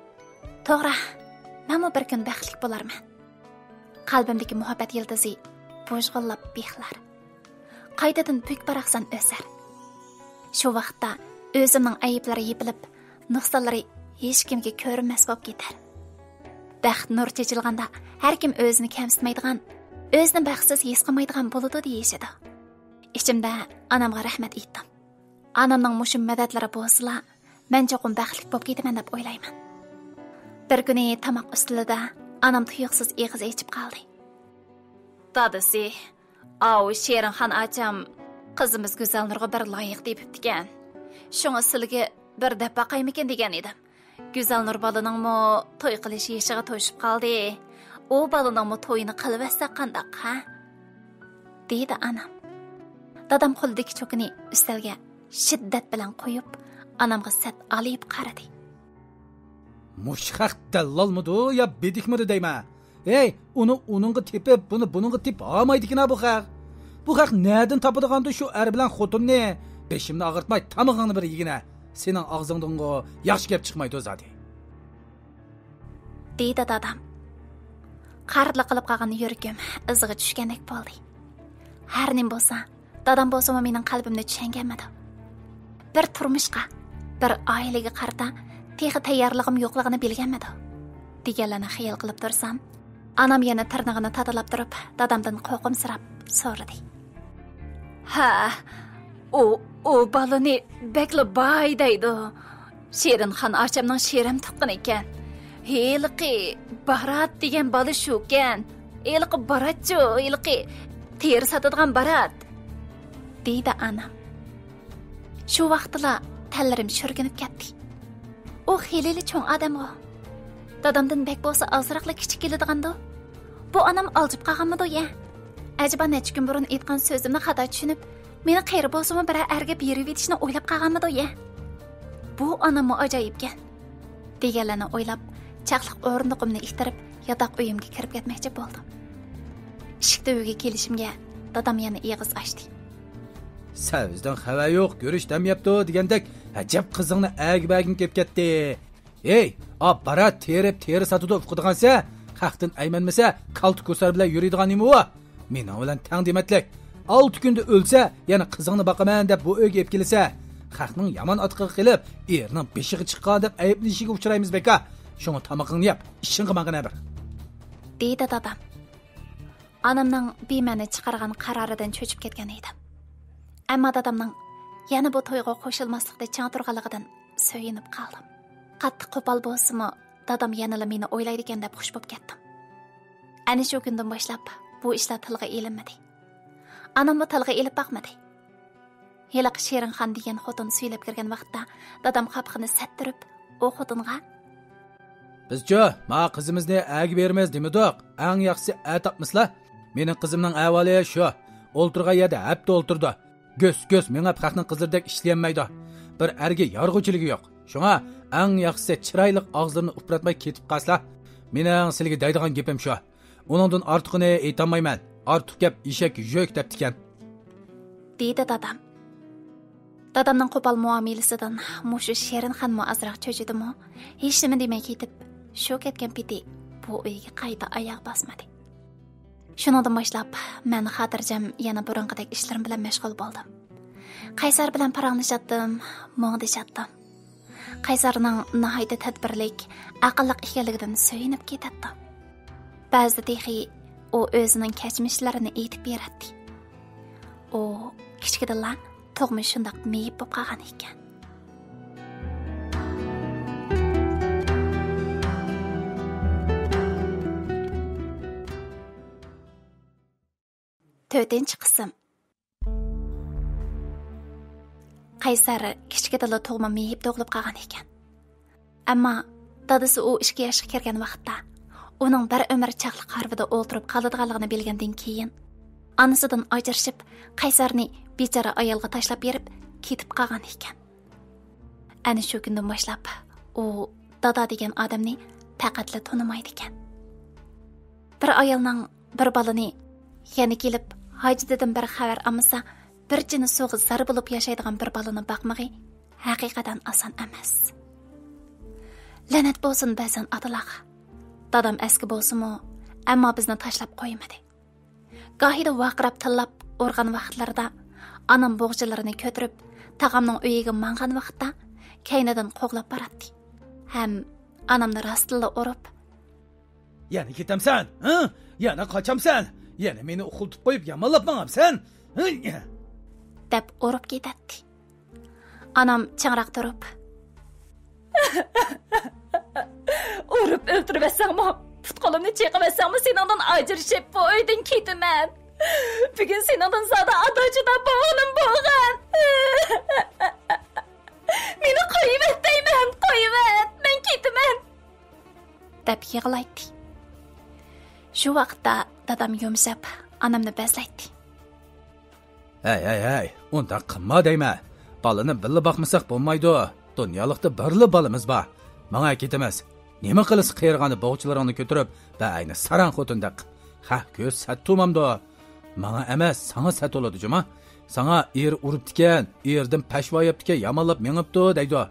To'g'ri, men bir kun baxtli bo'larman. Qalbimdagi muhabbat yildizi bo'shg'illab bexlar. Qaytadan puk baraqsan o'sar. Shu vaqtda o'zimning ayblari yepilib, nuqsonlari hech kimga ko'rinmas bo'lib ketar. Baxt nur chechilganda har kim o'zini kamsitmaydigan, o'zini baxtsiz his qilmaydigan bo'ladi deyishadi. Ichimda onamga rahmat aytdim. Onamning mushum madadlari bo'lsa, men cho'qim baxtli bo'lib ketaman deb o'ylayman. Bir kuni tamoq ustida onam tuyuqsiz eg'iz ichib qoldi. "Dadasi, "Av Sherinxon acham qizimiz Go'zalnurga bir loyiq debibdi-kan. Shunga sizga bir deb baqaymikin degan edim. Go'zalnur bolaning-mo to'y qilish yeshiga to'shib qoldi. U bolaning-mo to'yini qilib qandaq, ha?" dedi onam. Dadam qo'lidagi cho'kini ustalga shiddat bilan qo'yib, onamga sat olib qaradi. "Mushxaq dallolmidi yo bedikmidi deyman? Ey, uningga tepib, buningga tep olmaydi-kina bu xaq. Bu xaq nereden topadigandı shu er bilan xotinni? Beshimni og'irtmay, tamog'ingni bir yegina. Sening og'zingdan yaxshi gap chiqmaydi o'zadi," dedi dadam. Qarli qilib qolgan yuragim izg'i tushgandek bo'ldi. Har nim bo'lsa, dadam bo'lsa mening qalbimni tushunganmidi. Bir turmushga, bir oilaga qarta texi tayyorligim yo'qligini bilganmidi. Deganlarni xayol qilib tursam, onam yana tirnog'ini tadalab turib, dadamdan qo'rqimsirab so'radi. "Ha, o balani bekla bay deydi. Sherinxon achamning sherim tuqqan ekan. Heliqi Barat degan bola shukan. Heliqi Baratchu, heliqi teri sotadigan Barat. Deydi anam. Shu vaqtda tallarim shurginib ketdi. U xelili cho'ng odam o. Dadamdan bek bo'lsa azroqla kichik keladigan-da. Bu anam aljib qolganmidi ya? Acaba necha kun burun aytgan so'zimni xato tushunib, meni qayri bo'lsa-mu bir erga berib etishni o'ylab qolganmidi ya? Bu anammi ajoyibgan. Deganlarni o'ylab, chaqliq o'rindiqimni ichtirib, yotoq uyimga kirib ketmoqchi bo'ldim. Ishikda uyga kelishimga dadam yana eg'iz ochdi. Savizdan xabar yo'q, ko'rish damyapti degandek, ajab qizingni ag-baging kelib ketdi. Ey, Barat teri sotudi o'qidigansa, haqdan aymanmasa, kalti ko'sar bilan yuradigan nima u? Meni bilan tang dematlik. 6 kunda o'lsa, yana qizingni boqaman deb bu uyga kelib kelsa, haqning yomon otqiga qilib, erning beshig'i chiqqan deb ayblashiga uchraymiz beka. Shuni tamaqingni yap, ishingga mangana bir. Deydi dadam. Anamning bemani chiqargan qaroridan cho'chib ketgan edim. Ammo dadamning yana bu to'yga qo'shilmaslikda chang turganligidan so'yinib qoldim. Qattiq qo'pol bo'lsa-mu, dadam yanala meni o'ylaydi ekan deb xush bo'lib ketdim. Ana shu kundan boshlab bu ishlar tilga elinmadi. Anamni tilga elib boqmadi. Heliq Sherinxon degan xotin suylab kirgan vaqtda dadam qapqini sattirib, u xotinga Bizcha, ma qizimizni ag bermez demidoq. Eng yaxshisi atapmislar. Mening qizimning avvali shu. O'ltirgan yerda hafta o'ltirdi. Göz menga haqning qizlardek ishlayolmaydi. Bir erga yarg'uchiligi yo'q. Shunga eng yaxshisi chiroyli og'zlarini upratmay ketib qaslar. Mening sizga deydigan gapim shu. Uningdan ortiqini aytolmayman. Ortiq gap eshak yo'q deb tikan. Deydi dadam. Dadamning qo'pol muomalasidan mushu Sherinxon azroq cho'chidimi? Hech nima demay ketib, shu ketgan piti bu uyga qayta oyoq bosmadi. Shundan boshlab men xotirjam yana burunqidek ishlarim bilan mashg'ul bo'ldim. Qaysar bilan paranglashdim, mo'ngdishatdim. Qaysarning nihoyatda tadbirlik, aqlli ekanligidan so'yinib ketdim. Ba'zida texi u o'zining kechmishlarini aytib beradi. U kichkinalar tug'mi shundoq meyib bo'lib qolgan ekan. To'rtinchi qism. Qaysar kichkinalar tug'ma meyib tug'ilib qolgan ekan. Ammo dadasi u 2 yoshga kirgan vaqtda uning bir umr chaqliq qarvida o'ltirib qoladiganligini bilgandan keyin onasidan ajrashib Qaysarni bechora ayolga tashlab berib ketib qolgan ekan. Ana shu kundan boshlab u dada degan odamni faqatla tonimaydi ekan. Bir ayolning bir balani yana kelib hojidan bir xabar olmasa, bir jini so'g'i zar bo'lib yashaydigan bir balani boqmag'i haqiqatan oson emas. La'nat bo'lsin ba'zan atalar. Dadam eski bo'lsa-mu, ammo bizni tashlab qo'ymadi. Gohida vaqirab tillab o'rgan vaqtlarda anam bo'g'chilarini ko'tirib, tag'amning uyiga mangan vaqtda kaynadan qo'g'lab boradi. Ham anamni rastilla urib, "Yana ketamsan? Ha? Yana qochamsan? Yana meni uxultib qo'yib yamallab mangabsan?" deb urib ketadi. Anam changroq turib, urib o'ltirmasangmi, put-qo'limni chayqamasangmi, seningdan ajrashib bu uydan ketaman. Bugun seningdan zoda adojida bo'g'lim bo'lgan. Meni qo'yib deyman, qo'yib, men ketaman. deb yig'laydi. Shu vaqtda dadam yumshab onamni bezlaydi. Hey, unda qilma deyman. Balani birga boqmasak bo'lmaydi. Dunyolikda birli balamiz bor. Menga ketamiz. Nima qilasiz qiyirg'ani bo'g'chilaringni ko'tirib, bayni saran xotindiq. Ha, ko'z sattumamdi. Menga emas, sana sat bo'ladi juma. Sana er uribdikan, erdan pashvoyibdikan, yamanlab mengibdi deydi.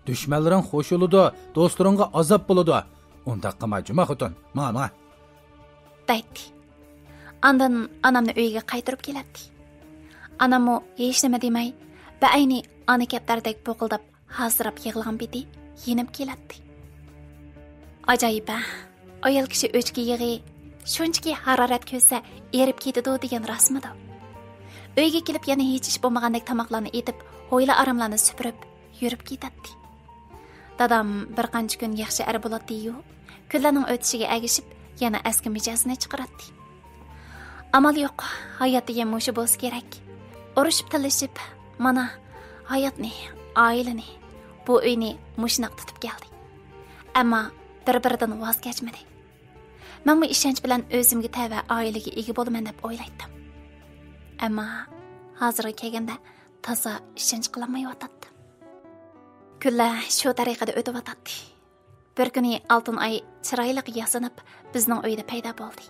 Dushmanlaring xo'sh bo'ladi, do'stlaringga azob bo'ladi. Unda qilma juma xotin. Menga deydi. Ondan onamni uyiga qaytarib keladi. Anammo hech nima demay, bayni ona kaptardek bo'qildab, hazrab yig'lagan biti yenib keladi. Ajoyib, ayol kishi o'chki yig'i, shunchaki harorat ko'rsa erib ketadi degan rasmida. Uyga kelib yana hech ish bo'lmagandek tamoqlarni etib, ho'yla aramlarni supurib, yurib ketadi. Dadam bir qancha kun yaxshi er bo'ladi-yu, kunlarning o'tishiga agishib, yana eski mijozini chiqaradi. Amal yo'q, hayotda ham o'sha bo'lsa kerak. Urushib tilishib, mana hayotni, oilani, bu uyni mushnaq tutib keldi. Ammo bir-biridan voz kechmadi. Men bu ishonch bilan o'zimga tava oilaga ega bo'laman deb o'ylaydim. Ammo hozirga kelganda toza ishonch qilmayotdi. Kunlar shu tariqada o'tib. Bir kuni Oltin Ay chiroyli yasanib bizning uyda paydo bo'ldi.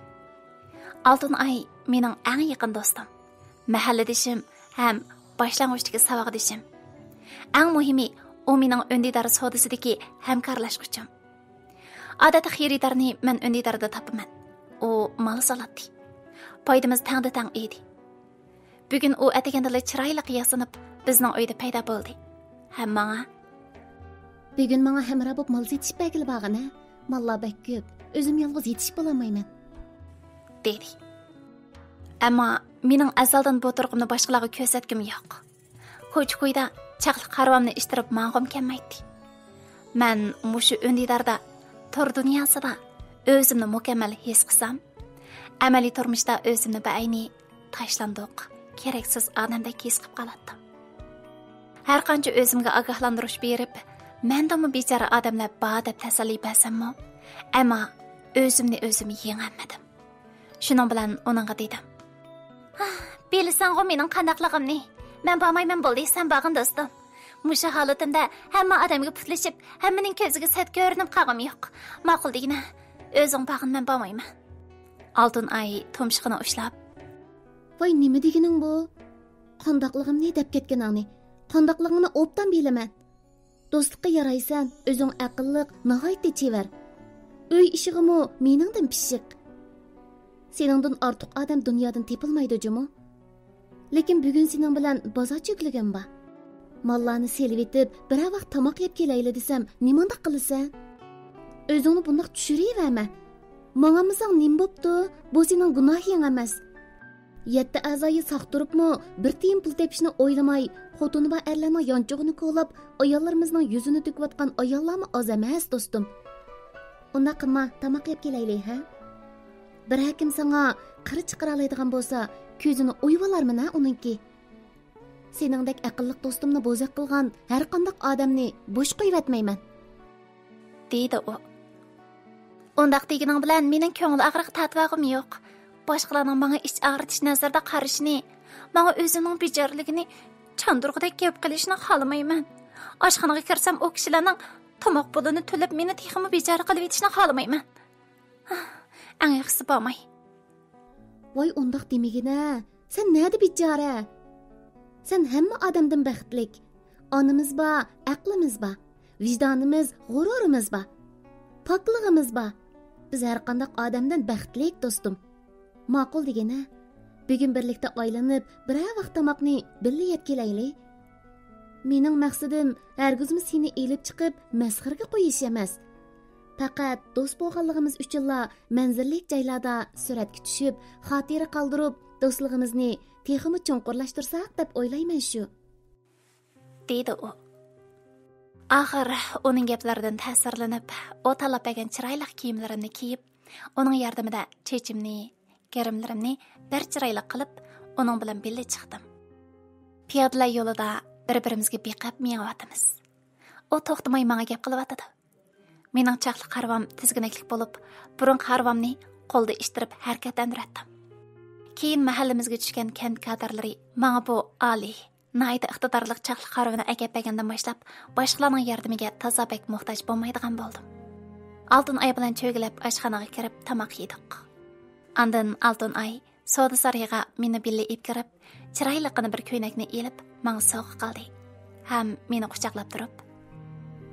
Oltin Ay mening eng yaqin do'stim, mahalladishim ham boshlang'ichdagi savodishim. Eng muhimi, u mening o'ndidor savdosidagi hamkorlashuvchim. Odatda xaridorni men o'ndidorda topaman. U mal soladi. Foydamiz tang edi. Bugun u atagandala chiroyli yasanib bizning uyda paydo bo'ldi. Hamma Bugün bana hemra bop mal yetişip belgili bağına. Mallar bek köp. Özüm yalnız yetişip olamayman. Dedi. Ama mening azaldan bu turqimni boshqalarga ko'rsatgim yo'q. Ko'ch-ko'yda chaqli qarvamni ishtirib ma'g'um kelmaydi. Men mushu o'ndidarda tor dunyosida o'zimni mukammal his qilsam, amaliy turmushda o'zimni beayni tashlandiq, keraksiz odamdek his qilib qoladim. Har qancha o'zimga ogohlantirish berib, mendami bechora odamlar bor deb tasalli bersammi, ammo o'zimni o'zim yengolmadim. Shuning bilan uningga dedim. Bilsan-ku mening qandaqligimni. Men bormayman bo'ldi, sen borgin do'stim. Mushu holatimda hamma odamga putlashib, hammaning ko'ziga sat ko'rinib qolgim yo'q. Ma'qul degina, o'zing borgin, men bormayman. Oltin Ay tumshug'ini ushlab, Voy nima deganing bu? Qandaqligimni deb ketganingni. Qandaqligingni obdan bilaman. Do'stlikqa yaraysan, o'zing aqlliq, nihoyatda chevar. Uy ishig'imi meningdan pishiq. Seningdan ortiq odam dunyodan tepilmaydi jumu. Lekin bugun sening bilan bozor cho'klagan ba. Mallarni selib etib, bir vaqt tomoq yeb kelayli desam, nimanda qilasan? O'zingni bundoq tushiraverma. Mangamisang nim bo'pti? Bu sening gunohing emas. 7 a'zoyi saq turibmi, bir tiyin pul tepishni o'ylamay, xotini va erlarning yonchug'ini ko'lab, ayollarimizning yuzini to'kayotgan ayollarmi oz emas, do'stim. Unda qilma, tomoq yeb kelayli, ha? Bir hakim sana qiri chiqara oladigan bo'lsa, ko'zini o'yib olarmina uningki. Seningdek aqlliq do'stimni bo'zaq qilgan har qanday odamni bo'sh qo'yib etmayman. Deydi u. Undaq deganing bilan mening ko'ngil og'riq tatvag'im yo'q. Boshqalarning menga ich og'ritish nazarda qarashini, menga o'zining bejarligini chandurg'idek gap qilishni xohlamayman. Oshxonaga kirsam, o kishilarning tomoq pulini to'lab meni texmi bejar qilib etishni xohlamayman. Eng yaxshisi bo'lmay. Voy undaq demagina, sen nada bechora? Sen hamma odamdan baxtlik. Onimiz bor, aqlimiz bor, vijdonimiz, g'ururimiz bor, pokligimiz bor. Biz har qanday odamdan baxtlik, do'stim. Ma'qul degana, bugun birlikda oylanib, bir vaqt tomoqni birga yeb kelayli. Mening maqsadim hargizmi seni elib chiqib, masxirga qo'yish emas. Faqat do'st bo'lganligimiz uchunla manzillik joylarda suratga tushib, xotira qoldirib, do'stligimizni texmi cho'nqurlashtirsak deb o'ylayman shu. Deydi u. Axir uning gaplaridan ta'sirlanib, o talab bergan chiroyli kiyimlarimni kiyib, uning yordamida chechimni, garimlarimni bir chiroyli qilib, uning bilan birga chiqdim. Piyodalar yo'lida bir-birimizga beqab miyayotimiz. O to'xtamay menga gap qilyotdi. Mening chaqli qarvam tizginaklik bo'lib, burun qarvamni qo'lda ishtirib harakatlantirdim. Keyin mahallamizga tushgan kent kadrlari menga bu oliy, nayda iqtidorlik chaqli qarvini agab bergandan boshlab, boshqalarning yordamiga tazabek muhtoj bo'lmaydigan bo'ldim. Oltin Ay bilan cho'gilib oshxonaga kirib tomoq yedik. Andan Oltin Ay savdo sariga meni birga ib kirib, chiroyliqini bir ko'ynakni elib, menga sovg'a qildi. Ham meni quchoqlab turib,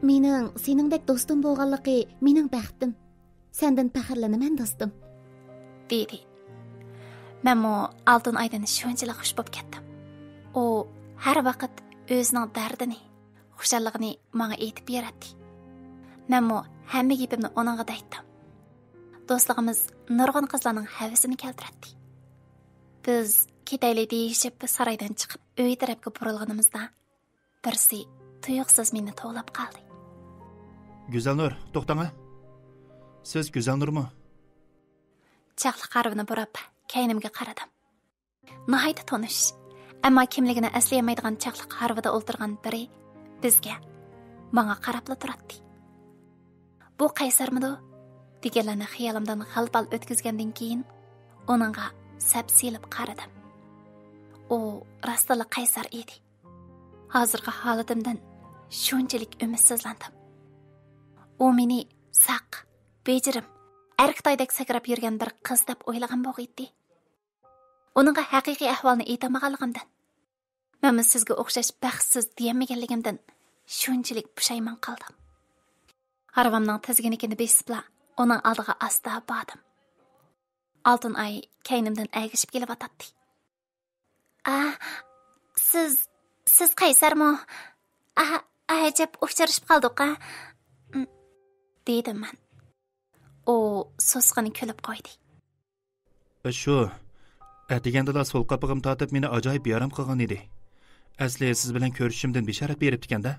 Mening seningdek do'stim bo'lganligi mening baxtim. Sendan faxrlanaman do'stim. Dedi. Men mo Oltin Aydan shunchalik xush bo'lib ketdim. U har vaqt o'zining dardini, xushalligini menga aytib beradi. Men mo hamma gapimni uningga aytdim. Do'stligimiz nurg'un qizlarning havasini keltiradi. Biz ketayli deyishib saroydan chiqib uy tarafga burilganimizda birsi tuyuqsiz meni to'lab qoldi. Güzelnur, to'xtang. Siz Güzelnurmi? Chaqliq harvini burab, kaynimga qaradim. Nihoyat tonish, ammo kimligini aslayolmaydigan chaqliq harvida o'ltirgan biri bizga, menga qarabla turadi. Bu qaysarmidi? Deganlarni xiyolimdan g'albal o'tkazgandan keyin uningga sap silib qaradim. U rostla qaysar edi. Hozirgi holatimdan shunchalik umidsizlandim. U meni saq, bejirim, Erktoydek sakrab yurgan bir qiz deb o'ylagan bo'g'iydi. Uningga haqiqiy ahvolni aytamaganligimdan, men sizga o'xshash baxtsiz diyamaganligimdan shunchalik pushaymon qildim. Harvamning tizginikini besibla uning oldiga asta bordim. Oltin ay kaynimdan agishib kelib atadi. Siz qaysarmi? Ajab uchrashib qoldik-a? dedim men. O sosqini kulib qo'ydi. Shu, atigandala sol qapig'im tortib meni ajoyib yaram qilgan edi. Asli siz bilan ko'rishimdan bisharat berib ekan-da.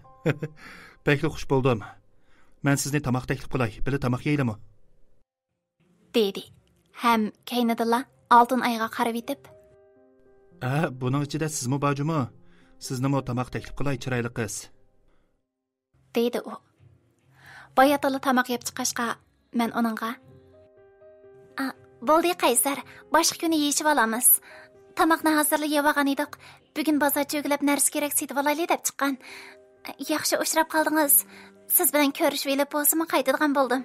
Bekli xush bo'ldim. Men sizni tamoq taklif qilay, birga tamoq yeylikmi? dedi. Ham kaynadala oltin ayga qarab etib. Buning ichida sizmi bojimi? Siznimi tamoq taklif qilay, chiroyli qiz. dedi u. Bayatala tamoq yeb chiqashqa men uningga bo'ldi qaysar, boshqa kuni yeyishib olamiz. Tamoqni hozirlab olgan edik. Bugun bozor cho'gilib narsa kerak setib olaylik deb chiqqan. Yaxshi uchrab qoldingiz. Siz bilan ko'rishib elib bo'lsam qaytadigan bo'ldim.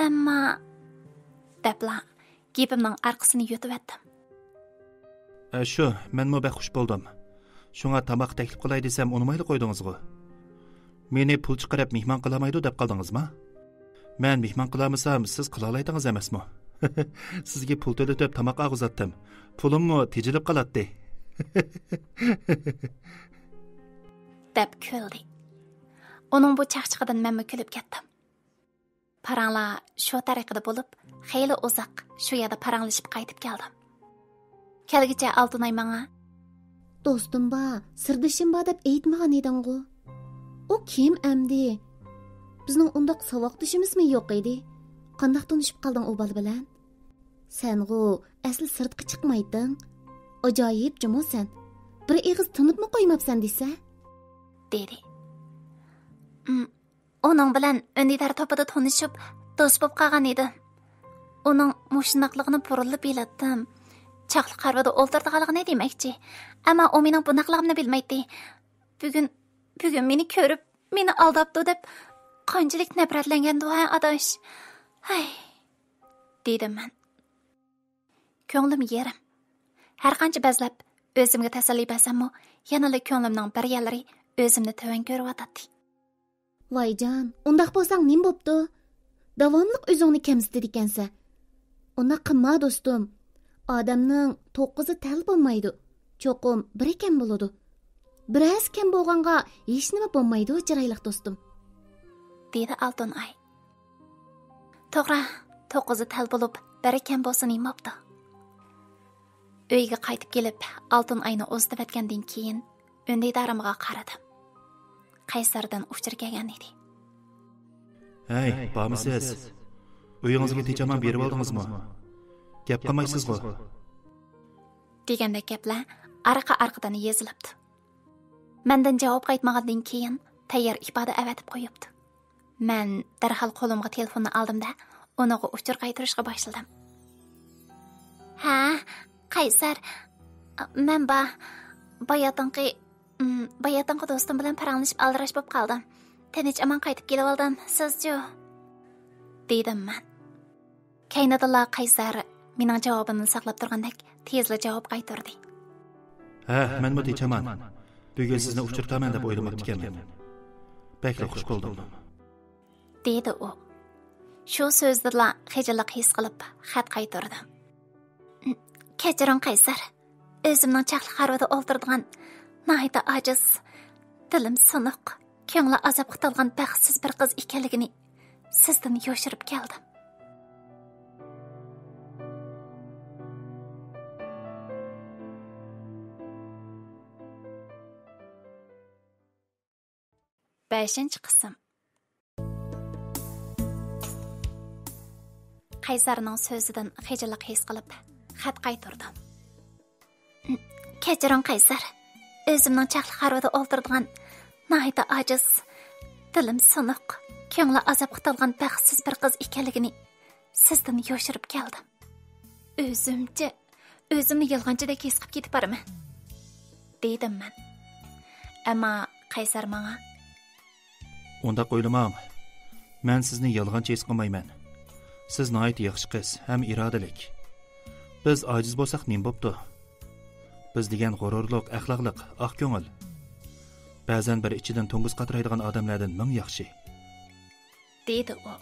Ammo debla gapimning orqasini yutib etdim. Shu, menmi bek xush bo'ldim. Shunga tamoq taklif qilay desam, unmayli qo'ydingiz-ku. Meni pul chiqarib mehmon qilamaydi deb qoldingizmi? Men mehmon qilamasam, siz qila oladingiz emasmi? Sizga pul to'latib tamoq og'izatdim. Pulimmi tejilib qoladi. deb kuldi. Uning bu chaqchig'idan men kulib ketdim. Paranglar shu tariqada bo'lib, xeyli uzoq shu yerda paranglashib qaytib keldim. Kelgicha Oltinay menga do'stim ba, sirdishim ba deb aytmagan eding-ku. O kim amdi? Bizning undaq savoqdishimizmi yo'q edi? Qandaq tanışıp qalding o bola bilan? Sen-g'u asli sirtqa chiqmayding. Ajoyib jimo sen. Bir eg'iz tinibmi qo'ymabsan desa? dedi. Onun bilan öndidar topida tanışıp do'st bo'lib qolgan edim. Uning mushunaqligini burilib biladim. Chaqli qarvada o'ltirdiganligini demakchi. Ammo u mening bunaqligimni bilmaydi. Bugun meni ko'rib, meni aldabdi deb qanchalik nafratlangan duo adash. Hay, dedim men. Ko'nglim yerim. Har qancha bazlab o'zimga tasalli bersammi, yanada ko'nglimning bir yerlari o'zimni to'van ko'ryotadi. Voyjon, undaq bo'lsang nim bo'pti? Davomliq o'zingni kamsitdi ekansa. Unda qilma do'stim. Odamning 9i tal bo'lmaydi. Cho'qim bir ekan bo'ladi. Biroz kam bo'lganga hech nima bo'lmaydi, chiroyli do'stim. dedi Oltin ay. To'g'ri, 9i tal bo'lib, bir ekan bo'lsin imobdi. Uyga qaytib kelib, Oltin ayni o'zitib etgandan keyin undidarimga qaradim. Qaysardan uchir kelgan edi. Hey, bormisiz? Uyingizga techaman berib oldingizmi? Gap qilmaysiz-ku. Deganda gaplar arqa-arqadan yezilibdi. Mendan javob qaytmagandan keyin tayyor ifoda avatib qo'yibdi. Men darhol qo'limga telefonni oldim-da, unaga uchir qaytarishga boshladim. Ha, Qaysar, men bayatanqi do'stim bilan paranglashib aldirash bo'lib qoldim. Tinch aman qaytib kelib oldim. Siz-chi? dedim men. Kaynadalla Qaysar mening javobimni saqlab turgandek tezla javob qaytardi. Ha, men techaman. Bugun sizni uchirtaman deb o'ylamabdi ekanman. Bekla xush bo'ldim. dedi u. Shu so'zda xijillik his qilib xat qaytardim. Kechiring Qaysar. O'zimning chaqli qarvada o'ltirdigan nahayta ajiz, dilim siniq, ko'ngli azob qitilgan baxtsiz bir qiz ekanligini sizdan yoshirib keldim. Beshinchi qism. Qaysarning so'zidan xijillik his qilib, xat qaytardim. Kechiring Qaysar. O'zimning chaqli xaroda o'ltirdigan, nahayda ajiz, dilim siniq, ko'ngli azobga to'lgan baxtsiz bir qiz ekanligini sizdan yoshirib keldim. O'zimni yolg'onchidek his qilib ketib boraman. Dedim men. Ammo Qaysar menga Undaq o'ylamang. Men sizni yolg'onchi his qilmayman. Siz nihoyat yaxshi qiz, ham irodalik. Biz ojiz bo'lsak nim bo'pti. Biz degan g'ururliq, axloqliq, oq ko'ngil. Ba'zan bir ichidan to'ng'iz qatraydigan odamlardan ming yaxshi. Dedi u.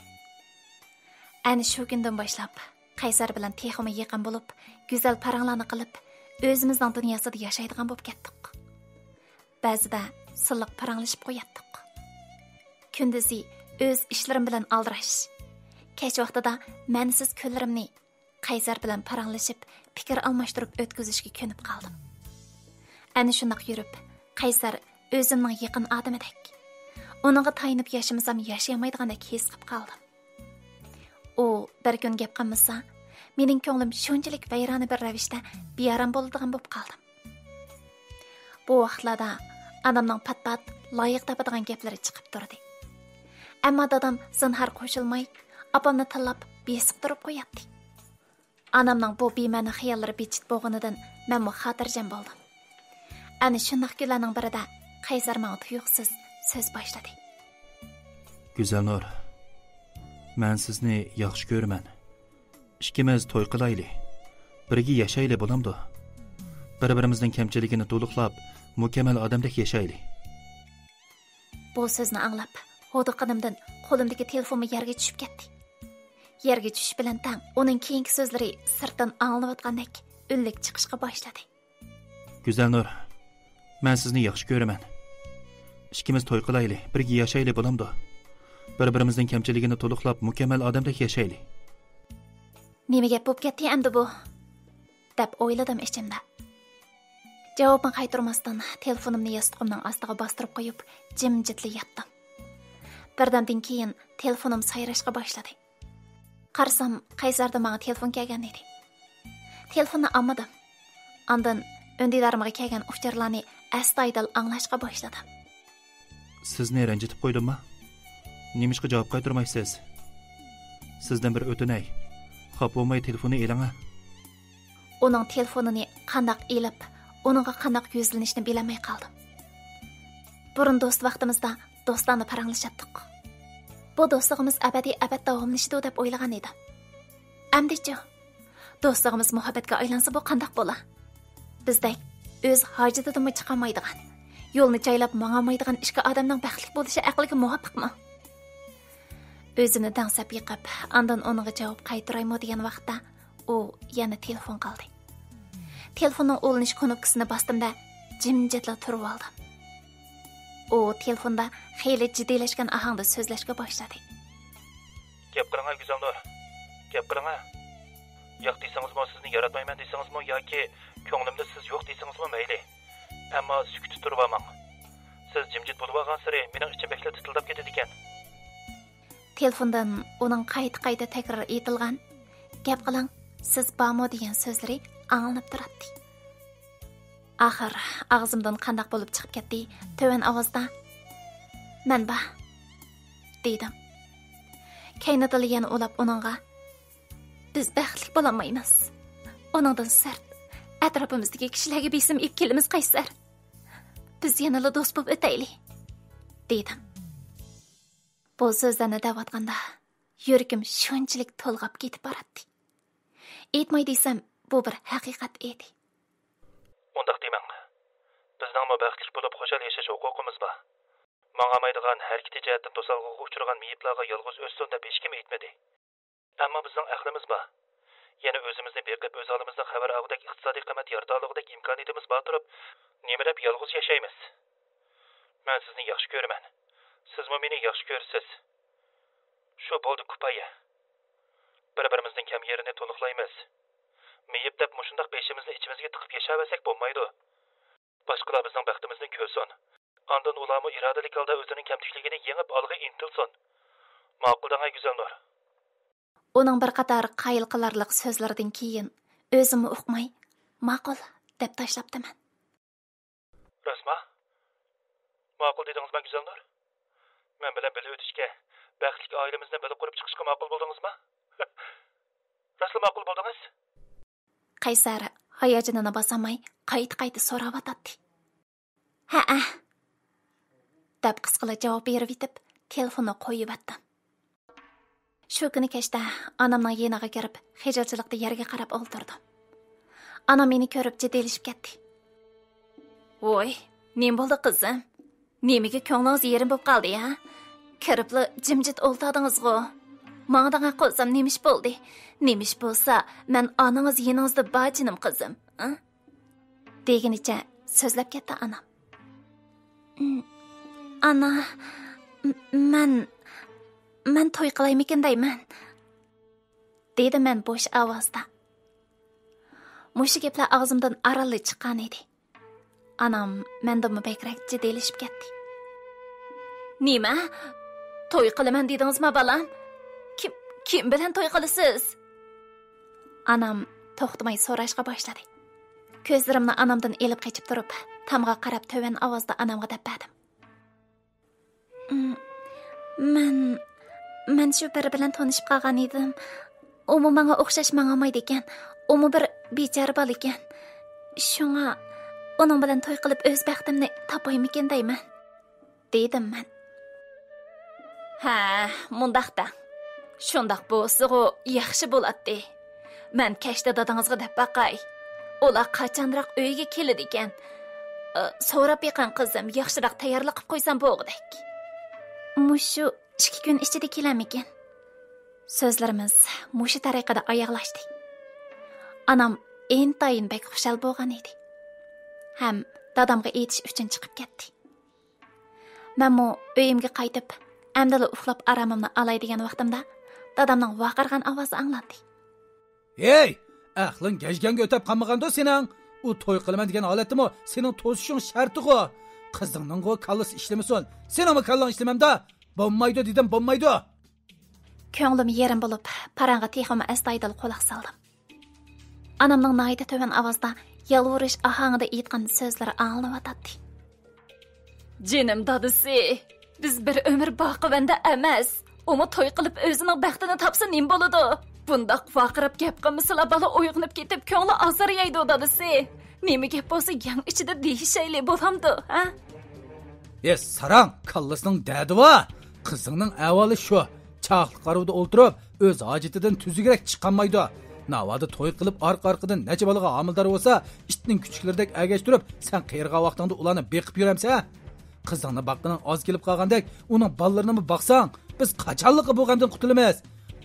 Ana shu kundan boshlab Qaysar bilan texmi yaqin bo'lib, go'zal paranglarni qilib, o'zimizning dunyosida yashaydigan bo'lib ketdik. Ba'zida silliq paranglashib qo'yatdik. Kunduzi o'z ishlarim bilan aldirash. Kech vaqtida ma'nisiz kunlarimni Qaysar bilan paranglashib, fikr almashtirib o'tkazishga ko'nib qoldim. Ana shunday yurib, Qaysar o'zimning yaqin odamidek. Onunğa tayinib yaşamasam yaşayamaydigandek his qilib qoldim. U bir kun gap qilmasa, mening ko'nglim shunchalik vayrona bir ravishda bearam bo'ladigan bo'lib qoldim. Bu vaqtlarda onamning pat-pat loyiq topadigan gaplari chiqib turdi. Ammo dadam zinhar qo'shilmay, opamni tillab besiq turib qo'yatdi. Onamning bu bema'ni xayollari bechit bo'lganidan men xotirjam bo'ldim. Ana shunday kunlarning birida Qaysar menga tuyuqsiz söz başladı. Güzelnur, men sizni yaxshi ko'raman. Ikkimiz to'y qilayli. Birga yashayli bo'lamdi. Bir-birimizning kamchiligini to'liqlab, mukammal odamdek yashayli. Bu so'zni anglab, hodiqinimdan qo'limdagi telefonim yerga tushib ketdi. Yerga tushish bilan tang uning keyingi so'zlari sirtdan anglanayotgandek unlik chiqishga boshladi. Güzelnur, men sizni yaxshi ko'raman. İkimiz to'y qilayli, birga yashayli bo'lamdi. Bir-birimizning kamchiligini to'liqlab, mukammal odamdek yashayli. Nima gap bo'lib ketdi endi bu? deb o'yladim ichimda. Javobni qaytarmasdan telefonimni yostiqimning ostiga bostirib qo'yib, jimjitli yotdim. Birdamdan keyin telefonim sayrashga boshladi. Qarsam, Qaysarda menga telefon kelgan edi. Telefonni olmadim. Ondan öndilarimga kelgan uchurlarni astoydil anglashga boshladim. Sizni ranjitib qo'ydimmi? Nimishqa javob qaytarmaysiz? Sizdan bir o'tinay. Xop bo'lmay telefonni eling-a. Uning telefonini qandoq elib, uningga qandoq yuzlanishni bilmay qoldim. Burun do'st vaqtimizda do'stlarni paranglashatdik. Bu do'stligimiz abadiy davomlashadi deb o'ylagan edim. Amdichi, do'stligimiz muhabbatga aylansa bu qandoq bo'lar? Bizdek o'z hojatidan chiqamaydigan, yo'lni jaylab mang'amaydigan ishga odamning baxtli bo'lishi aqliga muvofiqmi? O'zini dangsab yiqib, ondan unga javob qaytaraymi degan vaqtda u yana telefon qildi. Telefonning o'linish knopkasini bostimda jimjitla turib oldim. U telefonda xeyli jiddiylashgan ohangda so'zlashga boshladi. Gap qiling, Güzelnur. Gap qiling. Yo'q desangizmi, sizni yaratmayman desangizmi yoki ko'nglimda siz yo'q desangizmi mayli. Ammo sukut turib olmang. Siz jimjit bo'lib olgan sari mening ichim bekla titildab ketadi ekan. Telefondan uning qayta takror aytilgan "Gap qiling, siz bormi" degan so'zlari anglanib turadi. Axir og'zimdan qandoq bo'lib chiqib ketdi, to'van ovozda "Men ba" dedim. Kaynatali yana ulab uningga "Biz baxtli bo'lolmaymiz. Uningdan sart atrofimizdagi kishilarga besim ib kelimiz Qaysar. Biz yanada do'st bo'lib o'taylik" dedim. Bu so'zlarni davatganda yuragim shunchalik to'lg'ab ketib boradi. Aytmay desam, bu bir haqiqat edi. Undaq demang. Bizning baxtli bo'lib xo'shal yashash huquqimiz bor. Mang'amaydigan har ikki jihatdan to'salg'iga uchragan miyitlarga yolg'iz o'ssin deb hech kim aytmadi. Ammo bizning aqlimiz bor. Yana o'zimizni beqib o'z holimizdan xabar olgudek iqtisodiy qiymat yaratolug'idek imkoniyatimiz bor turib, nima deb yolg'iz yashaymiz? Men sizni yaxshi ko'raman. Sizmi meni yaxshi ko'rsiz. Shu bo'ldi kupaya. Bir-birimizning kam yerini to'liqlaymiz. Meyib deb mushundaq beshimizni ichimizga tiqib yashayversak bo'lmaydi. Boshqalar bizning baxtimizni ko'rsin. Ondan ularmi irodalik holda o'zining kamtikligini yengib olg'a intilsin. Ma'qul dengay Güzelnur. uning bir qator qayil qilarliq so'zlaridan keyin o'zimni uqmay, ma'qul deb tashlabdiman. Rasma? Ma'qul dedingiz ben güzeldir. Men bilan birga o'tishga, baxtli oilamizni birga qurib chiqishga ma'qul bo'ldingizmi? Rasli ma'qul bo'ldingiz? Qaysar hayajonini bosamay, qayta so'rayotdi. Ha-a. deb qisqala javob berib etib, telefonni qo'yib atdim. Shu kuni kechda onamning yeniga kirib, xijilchilikda yerga qarab o'ltirdim. Onam meni ko'rib jiddiylashib ketdi. "Voy, nim bo'ldi qizim? Nemiga ko'nglingiz yerim bo'lib qoldi, ha? Kiribli jimjit o'ltirdingiz-ku. Mangdaga qo'ysam nemish bo'ldi? Nemish bo'lsa, men onangiz yeningizda bajinim qizim, ha?" degenicha so'zlab ketdi onam. "Ana, men to'y qilaymikin deyman," dedi men bo'sh ovozda. Mushu gaplar og'zimdan aralli chiqqan edi. Anam mendan bekrak jiddiylashib ketdi. "Nima? To'y qilaman dedingizmi, balam? Kim bilan to'y qilasiz?" Anam to'xtamay so'rashga boshladi. Ko'zlarimni anamdan elib qochib turib, tamga qarab to'van ovozda anamga deb berdim. Men shu biri bilan tanishib qolgan edim. U menga o'xshash olmaydi ekan. U bir bechora bola ekan. Shunga uning bilan to'y qilib o'z baxtimni topaymikin deyman, dedim men. "Ha, mundaqda. Shundaq bo'lsa-ku yaxshi bo'ladi. Men kechda dadangizga deb baqay. Ular qachonroq uyga keladi ekan. So'rab yiqan qizim, yaxshiroq tayyorlik qilib qo'ysam bo'g'dak." Mushu 2 kun ichida kelamikin. So'zlarimiz mushu tariqada oyoqlashdi. Anam intayin bek xushal bo'lgan edi. Ham dadamga aytish uchun chiqib ketdi. Men uyimga qaytib, amdala uxlab aramimni olay degan vaqtimda dadamning vaqirgan ovozi anglandi. "Hey, aqling gajganga o'tib qolmaganda sening u to'y qilaman degan holatimi? Sening to'sishing sharti-ku. Qizingning kallasi ishlamasin. Seningmi kallang ishlamamda? Bo'lmaydi dedim, bo'lmaydi." Ko'nglim yerim bo'lib, parang'a teximni astoydil quloq soldim. Anamning nayda to'van ovozda yalvurish ohangida aytgan so'zlari anglanayotdi. "Jinim dadisi, biz bir umr boqivanda emas. Uni to'y qilib o'zining baxtini topsa nim bo'ladi. Bundaq vaqirib gap qilmaslar bola uyg'onib ketib ko'ngli azaraydi dadisi. Nima gap bo'lsa yang ichida deyishayli bo'lamdi, ha?" Sarang, kallasining dadiva. Qizingning avvali shu. Chaqli qaruvda o'ltirib, o'z hojatidan tuzigirak chiqqanmaydi. Navada to'y qilib orqa-orqadan necha bolaga homildor bo'lsa, itning kuchuklardek agash turib, sen qiyirga vaqtingda ularni beqib yuramsan. Qizingni baqqaning oz kelib qolgandek, uning bolalarini boqsang, biz qachonliqi bo'lgandan qutulamiz.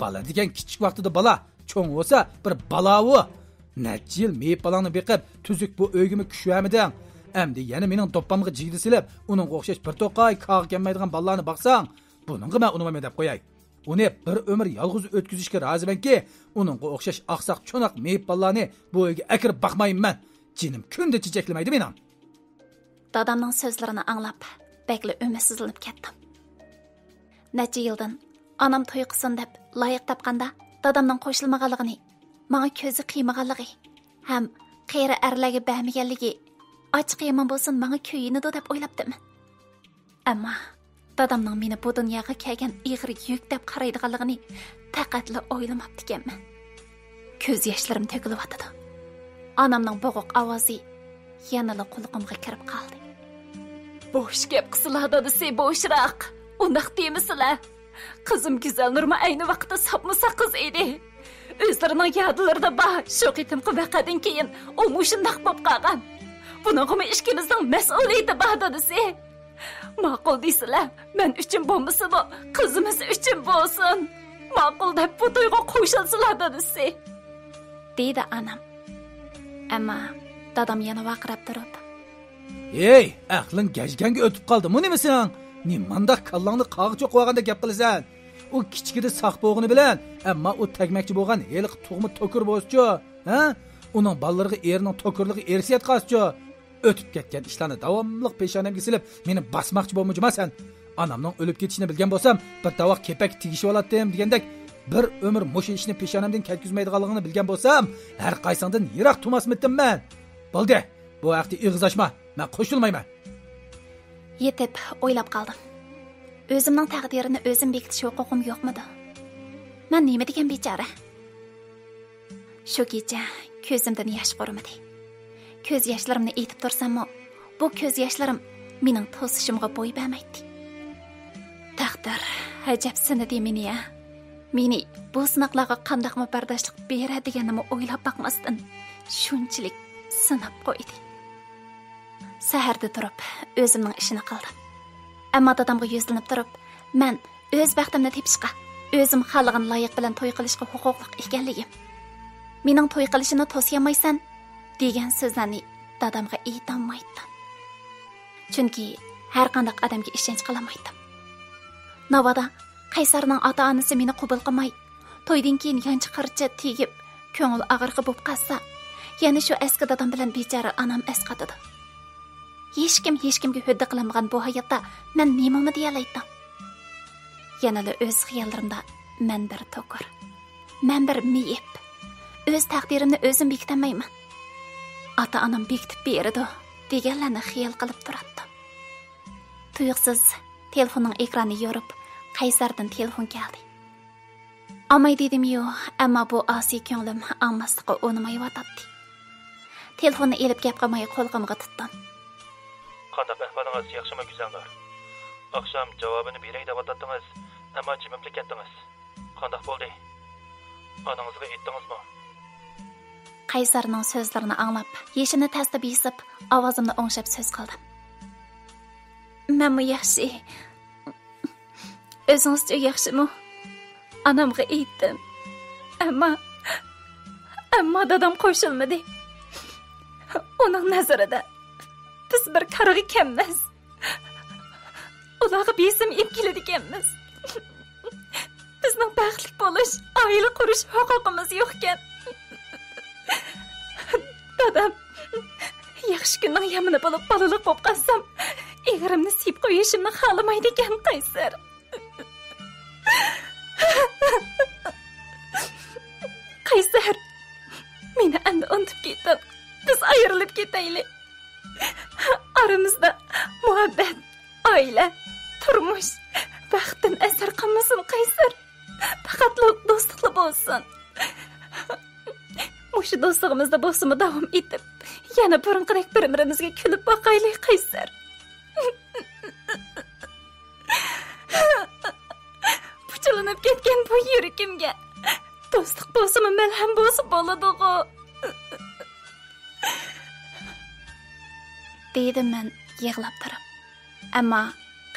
Bola degan kichik vaqtida bola, cho'ng bo'lsa bir balavu. Necha yil meyib balangni beqib, tuzuk bu o'ygimi kushvamiding. Endi yana mening to'ppamga jigdi silib, uning o'xshash bir to'qay qog' kelmaydigan bolalarni boqsang, buningga men unimay deb qo'yay. Uni bir umr yolg'iz o'tkazishga rozimanki, uningga o'xshash oqsoq cho'naq meyib bolalarni bu uyga akirib boqmayman. Jinim kunda chichaklamaydi mening. Dadamning so'zlarini anglab, bekli umidsizlanib ketdim. Necha yildan onam to'y qilsin deb loyiq topganda, dadamning qo'shilmaganligini, menga ko'zi qiymaganligi, ham qiyri arlarga bahmaganligi, ochiq yomon bo'lsin menga kuyinidi deb o'ylabdim. Ammo dadamning meni bu dunyoga kelgan ig'ir yuk deb qaraydiganligini faqatla o'ylamabdi ekanman. Ko'z yoshlarim to'kilyotdi. Onamning bo'g'iq ovozi yanada qulog'imga kirib qoldi. "Bo'sh gap qilsizlar dadisi, bo'shroq. Undaq demisizlar. Qizim Güzel Nurma ayni vaqtda sapmasa qiz edi. O'zlarining yodlarida bor, shu qitimqi vaqadan keyin u mushundaq bo'lib qolgan. Buningmi ishkimizning mas'uliyati bor dadisi. Ma'qul deysizlar, men uchun bo'lmasa-da, qizimiz uchun bo'lsin. Ma'qul deb bu to'yga qo'shilsizlar dadisi," dedi anam. Ammo dadam yana vaqirab turib, "Ey, aqling gajganga o'tib qoldimi nima sen? Nimanda kallangni qog'choq qo'yganda gap qilasan? U kichikida saq bo'g'ini bilan, ammo u tagmakchi bo'lgan heliq tug'mi to'kur bo'lsa-chi, ha? Uning ballarga erining to'kurligi ersiyat qaschi. O'tib ketgan ishlarni davomli peshonamga silib, meni basmoqchi bo'lmoqchisan. Onamning o'lib ketishini bilgan bo'lsam, bir tovoq kepak tegishib olatdim degandek, bir ömür mushu ishni peshonamdan ketkizmaydiganligini bilgan bo'lsam, har qaysingdan yiroq tumasmidimman. Bo'ldi, bu vaqtda ig'iz ochma, men qo'shilmayman. Yetib o'ylab qoldim. O'zimning taqdirini o'zim bekitish huquqim yo'qmidi? Men nima degan bechora? Shu kecha ko'zimdan yosh qo'rimadi. Ko'z yoshlarimni aytib tursam-mu, bu ko'z yoshlarim mening to'sishimga bo'y bermaydi. Taqdir ajab sinadi meni-ya. Meni bu sinoqlarga qandaqmi bardoshlik beradiganimni o'ylab boqmasdan shunchalik sinab qo'ydi. Saharda turib o'zimning ishini qildim. Ammo dadamga yuzlanib turib, men o'z baxtimni tepishga, o'zim xalqin loyiq bilan to'y qilishga huquqli ekanligim, mening to'y qilishini to'syamaysan degan so'zlarni dadamga aytolmaydim. Chunki har qanday odamga ishonch qilmaydim. Navoda Qaysarning ota-onasi meni qabul qilmay, to'ydan keyin yanchi qircha tegib, ko'ngil og'irqi bo'lib qolsa, yana shu eski dadam bilan bechora onam esqatadi. Hech kimga huddi qilinmagan bu hayotda men nimani deyalaydim? Yanada o'z xiyollarimda men bir to'kur, men bir miyib, o'z taqdirimni o'zim bekitamayman. Ota-onam bekitib beradi deganlarni xiyol qilib turardim. Tuyuqsiz telefonning ekrani yorib, Qaysardan telefon keldi. Amay dedim-yu, ammo bu asi ko'nglim almasliqqa o'nimayotdi. Telefonni elib gap qilmay qo'lqimga tutdim. Qandaq ahvolingiz yaxshimi Guzanlar? Akşam javobini beray deb atdingiz, ammo jimib ketdingiz. Qandaq bo'ldi? Onangizga aytdingizmi? Qaysarning so'zlarini anglab, yeshini tasdib yesib, ovozimni o'ngshab so'z qildim. Men yaxshi. O'zingizcha yaxshimi? Onamga aytdim. Ammo dadam qo'shilmadi. Uning nazarida biz bir qarg'a ekanmiz. Ularga besim ib keladi ekanmiz. Bizning baxtli bo'lish, oila qurish huquqimiz yo'q ekan. Dadam yaxshi kunning yamini bo'lib bolalik bo'lib qolsam, egrimni siyib qo'yishimni xohlamaydi ekan Qaysar. Qaysar, meni endi unutib ketdim. Biz ayrilib ketaylik. Aramizda muhabbat, oila, turmush, baxtdan asar qilmasin Qaysar. Faqat do'stlik bo'lsin. Mushu do'stligimizda bo'lsa davom etib, yana burunqidek bir-birimizga kulib boqaylik Qaysar. Puchilinib ketgan bu yuragimga do'stlik bo'lsa-mi, malham bo'lsa bo'ladi-ku. Dedim men yig'lab turib. Ammo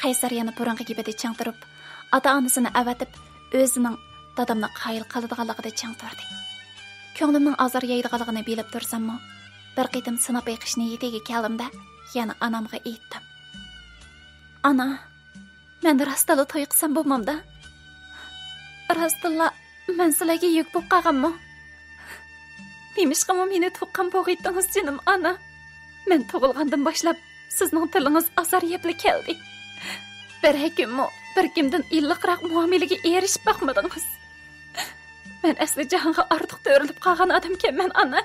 Qaysar yana burunqi gibida chang turib, ota-onasini avatib, o'zining dadamni qayil qiladiganligida chang turdi. Ko'nglimning azor yeydiganligini bilib tursam-mu, bir qitim sinab eqishni yetiga keldimda, yana onamga aytdim. Ana, men rostala to'y qilsam bo'lmamda? Rostala men sizlarga yuk bo'lib qolganmi? Nemishqami meni tuqqan bo'g'itdingiz jinim ana? Men tug'ilgandan boshlab sizning tilingiz azor yebli keldi. Bir kimdan illiqroq muomalaga erishib boqmadingiz. Men asli jahonga ortiq to'rilib qolgan odamman ana.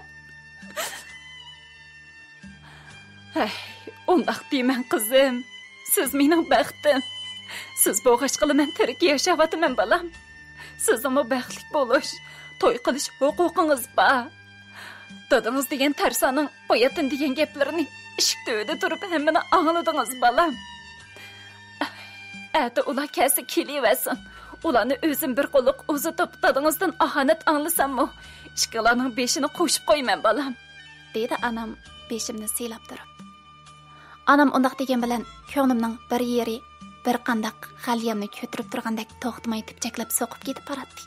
Undaq deyman qizim. Siz mening baxtim. Siz bo'g'ishqili men tirik yashayapman balam. Sizning baxtli bo'lish, to'y qilish huquqingiz bor. Dadangiz degan tarsaning boyatin degan gaplarini eshik to'yida turib hammani angladingiz balam. Ati ular kelsa kelaversin. Ularni o'zim bir qo'liq uzatib dadangizdan ahonat anglasam-mu, ishqalarning beshini qo'shib qo'yman balam, dedi anam beshimni siylab turib. Anam undaq degan bilan ko'nglimning bir yeri bir qandaq g'alyamni ko'tirib turgandek to'xtamay tipchaklab so'qib ketib boradi.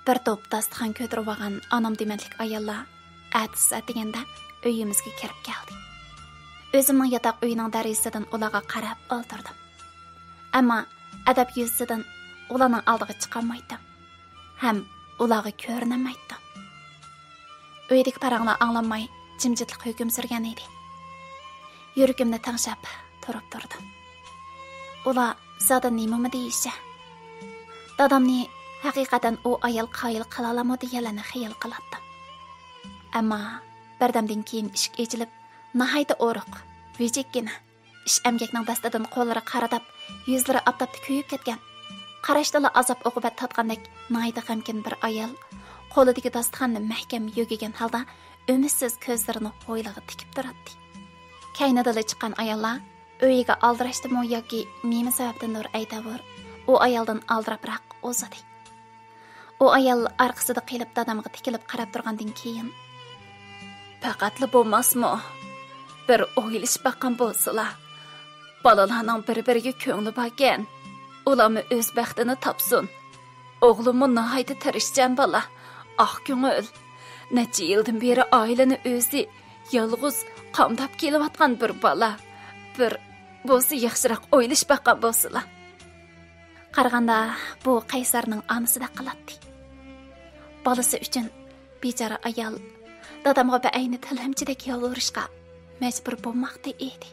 Bir to'p dasturxon ko'tirib olgan anam dematlik ayollar atis deganda uyimizga kirib keldi. O'zimning yotoq uyining darisidan ularga qarab o'ltirdim. Ammo adab yuzidan ularning oldiga chiqolmaydim. Ham ularga ko'rinamaydim. Uydagi paranglar anglanmay jimjitlik hukm surgan edi. Yuragimni tanshab turib turdim. Ular zada nimami deyishdi? Dadamni Haqiqatan u ayol qayil qila olamadi deganlarni xayol qilardim. Ammo birdamdan keyin eshik ochilib, nihoyatda o'riq, vijikkina ish amgakning dastidan qo'llari qaradab, yuzlari oftobda kuyib ketgan. Qarashdala azob uqubat tatgandek nihoyatda g'amkin bir ayol qo'lidagi dasturxonni mahkam yo'gigan holda umidsiz ko'zlarini hoylig'i tikib turardi. Kaynadala chiqqan ayollar uyiga aldirashdimi yoki nima sababdandir aytavur, u ayoldan aldirabroq o'zadi. U ayol orqasida qilib dadamga tikilib qarab turgandan keyin faqatli bo'lmasmi? Bir o'yilish baqqan bo'lsalar, balalarning bir-biriga ko'ngli borgan, ularni o'z baxtini topsin. O'g'limni nihoyatda tirishchan bola, oq ko'ngil. Necha yildan beri oilani o'zi yolg'iz qamdab kelayotgan bir bola. Bir bo'lsa yaxshiroq o'yilish baqqan bo'lsalar. Qaraganda bu Qaysarning onasida qiladi. Balasi uchun bechora ayol dadamga beayni tilimchidek yolvorishga majbur bo'lmoqda edi.